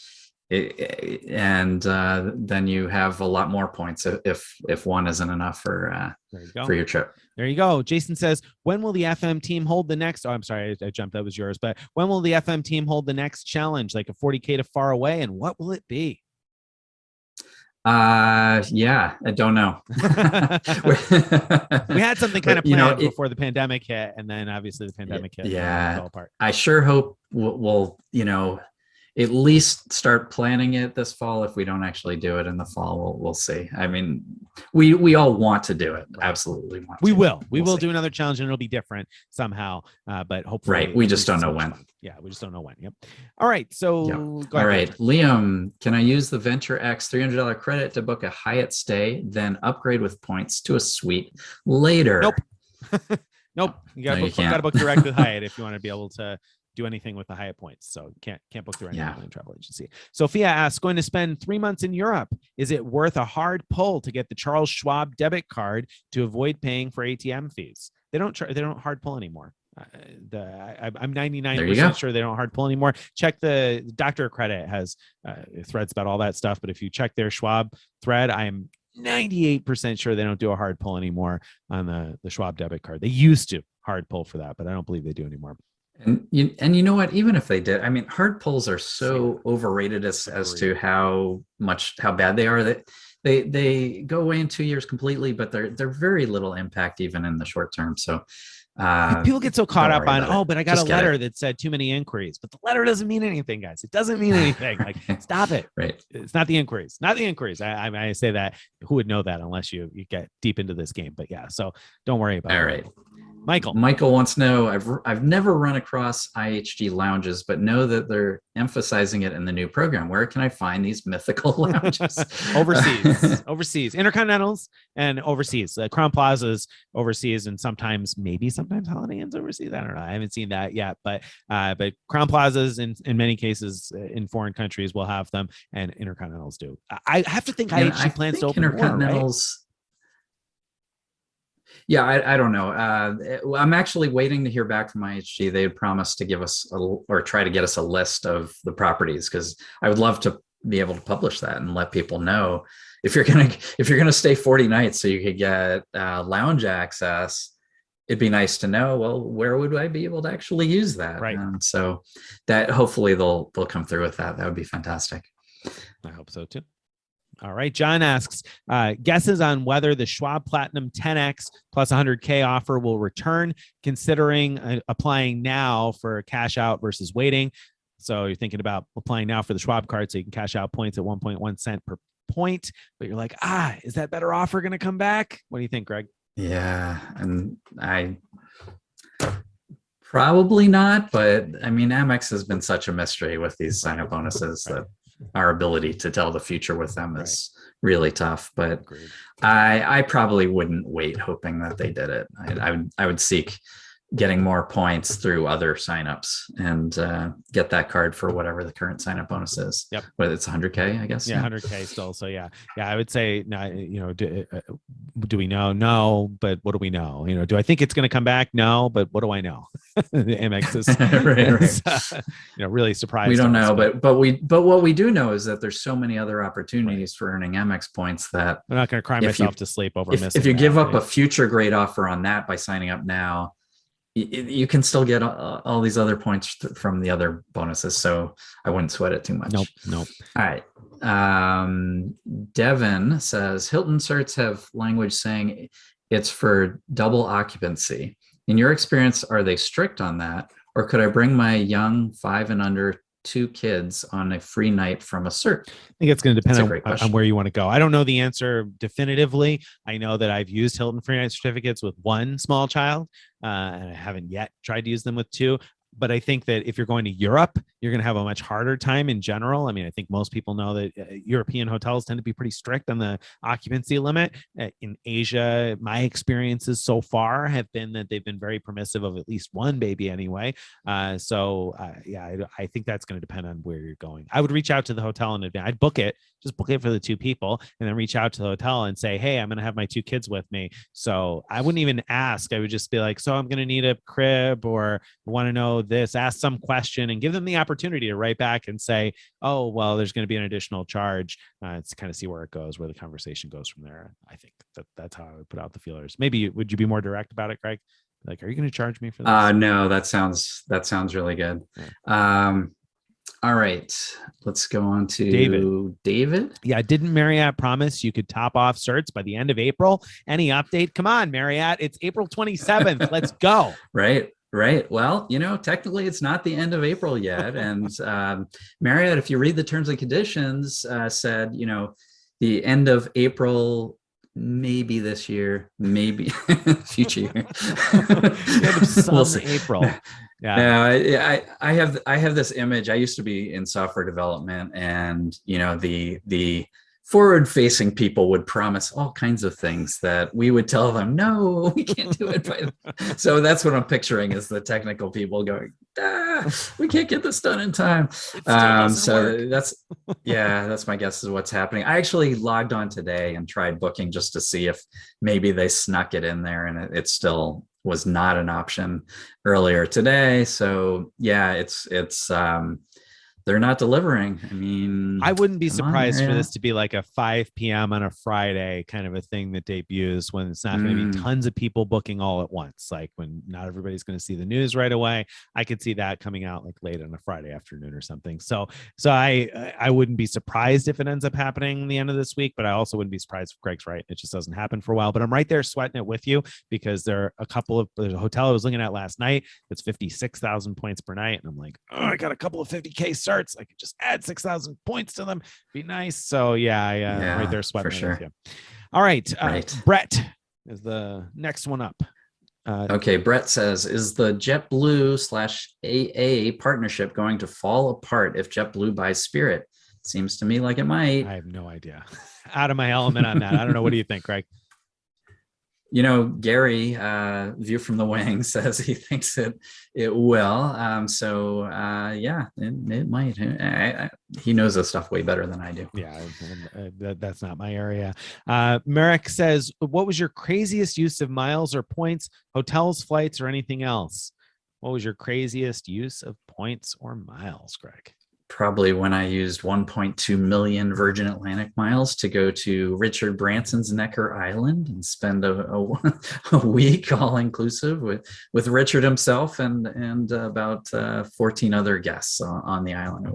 and then you have a lot more points if one isn't enough for your trip. There you go. Jason says, when will the FM team hold the next? Oh, I'm sorry, I jumped. That was yours. But when will the FM team hold the next challenge, like a 40K to far away, and what will it be? I don't know. We had something kind of planned before the pandemic hit, and then obviously the pandemic hit. Yeah, and it fell apart. I sure hope we'll at least start planning it this fall. If we don't actually do it in the fall, we'll see. I mean, we all want to do it. Absolutely want to. We will do another challenge, and it'll be different somehow. But hopefully, right. We just don't know when. Yeah, we just don't know when. Yep. All right. So, yep. All right, Liam, can I use the Venture X $300 credit to book a Hyatt stay, then upgrade with points to a suite later? Nope. You got to book direct with Hyatt if you want to be able to do anything with the Hyatt points. So can't book direct with a travel agency. Sophia asks, going to spend 3 months in Europe. Is it worth a hard pull to get the Charles Schwab debit card to avoid paying for ATM fees? They don't hard pull anymore. I'm 99% sure they don't hard pull anymore. Check the Doctor Credit has threads about all that stuff. But if you check their Schwab thread, I'm 98% sure they don't do a hard pull anymore on the Schwab debit card. They used to hard pull for that, but I don't believe they do anymore. And you know what? Even if they did, I mean, hard pulls are so overrated as to how bad they are. That they go away in 2 years completely, but they're very little impact even in the short term. So people get so caught up on but I got a letter that said too many inquiries, but the letter doesn't mean anything, guys. It doesn't mean anything. Like, stop it. Right. It's not the inquiries. I say that. Who would know that unless you get deep into this game? But yeah, so don't worry about it. All right. Michael wants to know, I've never run across IHG lounges, but know that they're emphasizing it in the new program. Where can I find these mythical lounges? overseas, intercontinentals and overseas, Crown Plazas overseas, and sometimes Holiday Inns overseas. I don't know. I haven't seen that yet, but Crown Plazas in many cases in foreign countries will have them, and intercontinentals do. I have to think IHG plans to open intercontinentals. More, right? Yeah, I don't know. I'm actually waiting to hear back from IHG. They had promised to give us or try to get us a list of the properties, because I would love to be able to publish that and let people know if you're gonna stay 40 nights so you could get lounge access. It'd be nice to know, well, where would I be able to actually use that? Right. So that hopefully they'll come through with that. That would be fantastic. I hope so too. All right. John asks, guesses on whether the Schwab Platinum 10X plus 100K offer will return, considering applying now for cash out versus waiting. So you're thinking about applying now for the Schwab card so you can cash out points at 1.1 cent per point, but you're like, is that better offer going to come back? What do you think, Greg? Yeah, and I probably not, but I mean, Amex has been such a mystery with these sign-up bonuses that our ability to tell the future with them is really tough. But I probably wouldn't wait hoping that they did it. I would seek getting more points through other signups and get that card for whatever the current signup bonus is. Yep. But it's 100K, I guess. Yeah, 100K still. So yeah, I would say, do we know? No, but what do we know? Do I think it's going to come back? No, but what do I know? The Amex is really surprised. We don't know, but what we do know is that there's so many other opportunities for earning Amex points that I'm not going to cry myself to sleep over missing. If you give up a future great offer on that by signing up now, you can still get all these other points from the other bonuses. So I wouldn't sweat it too much. Nope. All right. Devin says Hilton certs have language saying it's for double occupancy. In your experience, are they strict on that? Or could I bring my young 5 and under 2 kids on a free night from a cert? I think it's going to depend on where you want to go. I don't know the answer definitively. I know that I've used Hilton free night certificates with 1 small child, and I haven't yet tried to use them with 2. But I think that if you're going to Europe, you're going to have a much harder time in general. I mean, I think most people know that European hotels tend to be pretty strict on the occupancy limit. In Asia, my experiences so far have been that they've been very permissive of at least 1 baby anyway. I think that's going to depend on where you're going. I would reach out to the hotel in advance. I'd book it for the 2 people, and then reach out to the hotel and say, hey, I'm going to have my 2 kids with me. So I wouldn't even ask. I would just be like, so I'm going to need a crib, or want to know this, ask some question, and give them the opportunity to write back and say, oh, well, there's going to be an additional charge. To kind of see where it goes, where the conversation goes from there. I think that's how I would put out the feelers. Maybe would you be more direct about it, Greg? Like, are you going to charge me for this? No, that sounds really good. Yeah. All right, let's go on to David. Yeah, didn't Marriott promise you could top off certs by the end of April? Any update? Come on, Marriott. It's April 27th. Let's go. Right. Well, technically it's not the end of April yet. And Marriott, if you read the terms and conditions, said, the end of April, maybe this year, maybe future year. We'll see. April. Yeah. I have this image. I used to be in software development, and the forward-facing people would promise all kinds of things that we would tell them, no, we can't do it. So that's what I'm picturing, is the technical people going, we can't get this done in time. So that's my guess is what's happening. I actually logged on today and tried booking just to see if maybe they snuck it in there, and it still was not an option earlier today. So yeah, it's they're not delivering. I mean, I wouldn't be surprised for this to be like a 5 p.m. on a Friday kind of a thing that debuts, when it's not going to be tons of people booking all at once. Like when not everybody's going to see the news right away. I could see that coming out like late on a Friday afternoon or something. So I wouldn't be surprised if it ends up happening the end of this week, but I also wouldn't be surprised if Greg's right. It just doesn't happen for a while, but I'm right there sweating it with you, because there's a hotel I was looking at last night that's 56,000 points per night. And I'm like, I got a couple of 50K starts. I could just add 6,000 points to them. Be nice. So I'm right there sweating. For sure. With you. All right. Brett is the next one up. Okay. Brett says, is the JetBlue/AA partnership going to fall apart if JetBlue buys Spirit? Seems to me like it might. I have no idea. Out of my element on that. I don't know. What do you think, Craig? Gary, View from the Wing, says he thinks it will. It might. He knows this stuff way better than I do. Yeah, that's not my area. Merrick says, what was your craziest use of miles or points, hotels, flights, or anything else? What was your craziest use of points or miles, Greg? Probably when I used 1.2 million Virgin Atlantic miles to go to Richard Branson's Necker Island and spend a week all inclusive with Richard himself and about 14 other guests on the island.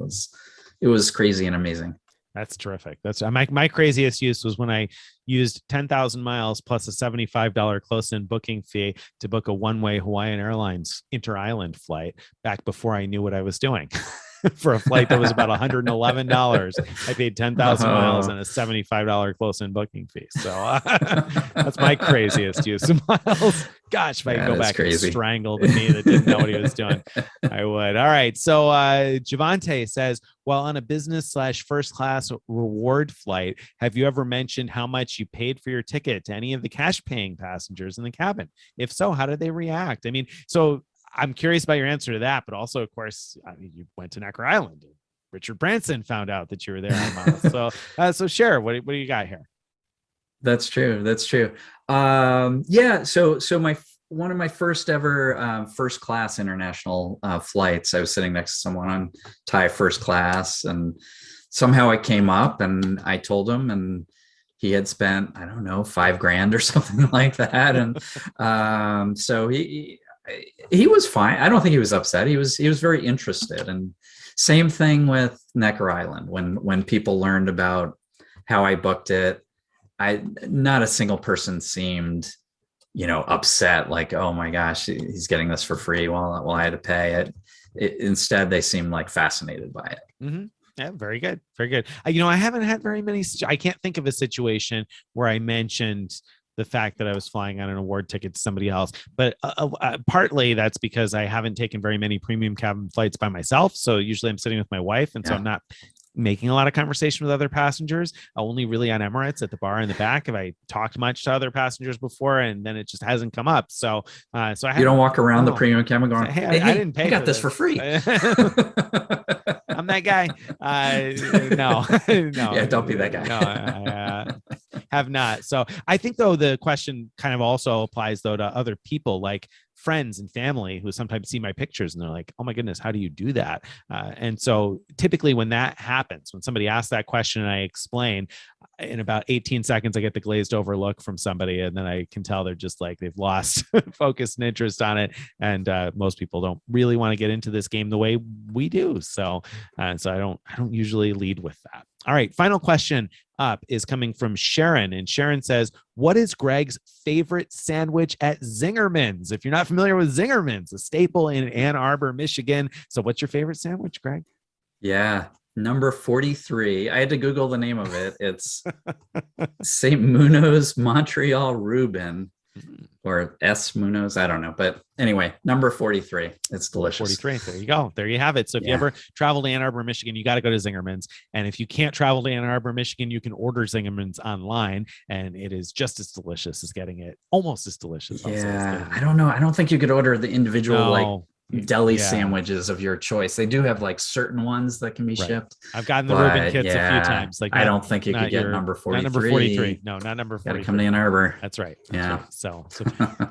It was crazy and amazing. That's terrific. That's my craziest use was when I used 10,000 miles plus a $75 close-in booking fee to book a one-way Hawaiian Airlines inter-island flight back before I knew what I was doing. for a flight that was about $111. I paid 10,000 miles and a $75 close-in booking fee. So that's my craziest use of miles. Gosh, if I could go back and strangle the me that didn't know what he was doing, I would. All right. So Javante says, while on a business/first class reward flight, have you ever mentioned how much you paid for your ticket to any of the cash paying passengers in the cabin? If so, how did they react? I mean, so I'm curious about your answer to that, but also, of course, I mean, you went to Necker Island. Richard Branson found out that you were there on miles. So share, what do you got here? That's true. That's true. Yeah. So one of my first ever first class international flights, I was sitting next to someone on Thai first class, and somehow I came up and I told him, and he had spent, I don't know, $5,000 or something like that. And so he was fine. I don't think he was upset. He was very interested. And same thing with Necker Island. When people learned about how I booked it, not a single person seemed, upset, like, oh my gosh, he's getting this for free while I had to pay it. Instead, they seemed like fascinated by it. Mm-hmm. Yeah, very good. Very good. I haven't had very many. I can't think of a situation where I mentioned the fact that I was flying on an award ticket to somebody else, but partly that's because I haven't taken very many premium cabin flights by myself. So usually I'm sitting with my wife, and so I'm not making a lot of conversation with other passengers. Only really on Emirates at the bar in the back have I talked much to other passengers before, and then it just hasn't come up. So I you don't walk around the premium cabin going, hey, I didn't pay. I got this for free. I'm that guy. No. Yeah, don't be that guy. No, I have not. So I think, though, the question kind of also applies, though, to other people, like friends and family who sometimes see my pictures and they're like, oh my goodness, how do you do that? And so typically when that happens, when somebody asks that question and I explain, in about 18 seconds, I get the glazed over look from somebody, and then I can tell they're just like, they've lost focus and interest on it. And most people don't really want to get into this game the way we do. So I don't usually lead with that. All right. Final question up is coming from Sharon. And Sharon says, what is Greg's favorite sandwich at Zingerman's? If you're not familiar with Zingerman's, a staple in Ann Arbor, Michigan. So what's your favorite sandwich, Greg? Yeah. Number 43. I had to Google the name of it. It's St. Munoz Montreal Reuben, or S. Munoz. I don't know. But anyway, number 43. It's delicious. 43. There you go. There you have it. So if you ever travel to Ann Arbor, Michigan, you got to go to Zingerman's. And if you can't travel to Ann Arbor, Michigan, you can order Zingerman's online, and it is just as delicious as getting it. Almost as delicious. Yeah. I don't know. I don't think you could order the individual deli sandwiches of your choice. They do have like certain ones that can be shipped. I've gotten the Reuben kits a few times. Like, I don't think you could get number 43. Not number 43. No, not number 43. Gotta come to Ann Arbor. That's right. Yeah. Right. So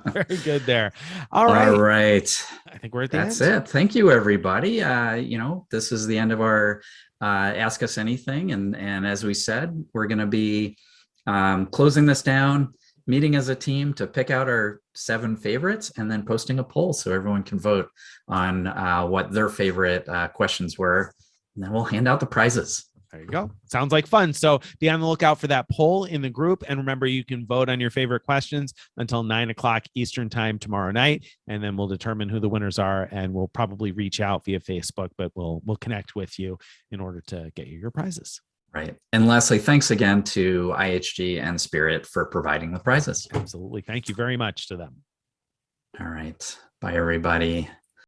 very good there. All right. I think we're at the end. That's it. Thank you, everybody. This is the end of our Ask Us Anything. And as we said, we're going to be closing this down, meeting as a team to pick out our 7 favorites, and then posting a poll so everyone can vote on what their favorite questions were. And then we'll hand out the prizes. There you go. Sounds like fun. So be on the lookout for that poll in the group. And remember, you can vote on your favorite questions until 9:00 Eastern time tomorrow night. And then we'll determine who the winners are, and we'll probably reach out via Facebook, but we'll connect with you in order to get you your prizes. Right. And lastly, thanks again to IHG and Spirit for providing the prizes. Absolutely. Thank you very much to them. All right. Bye, everybody.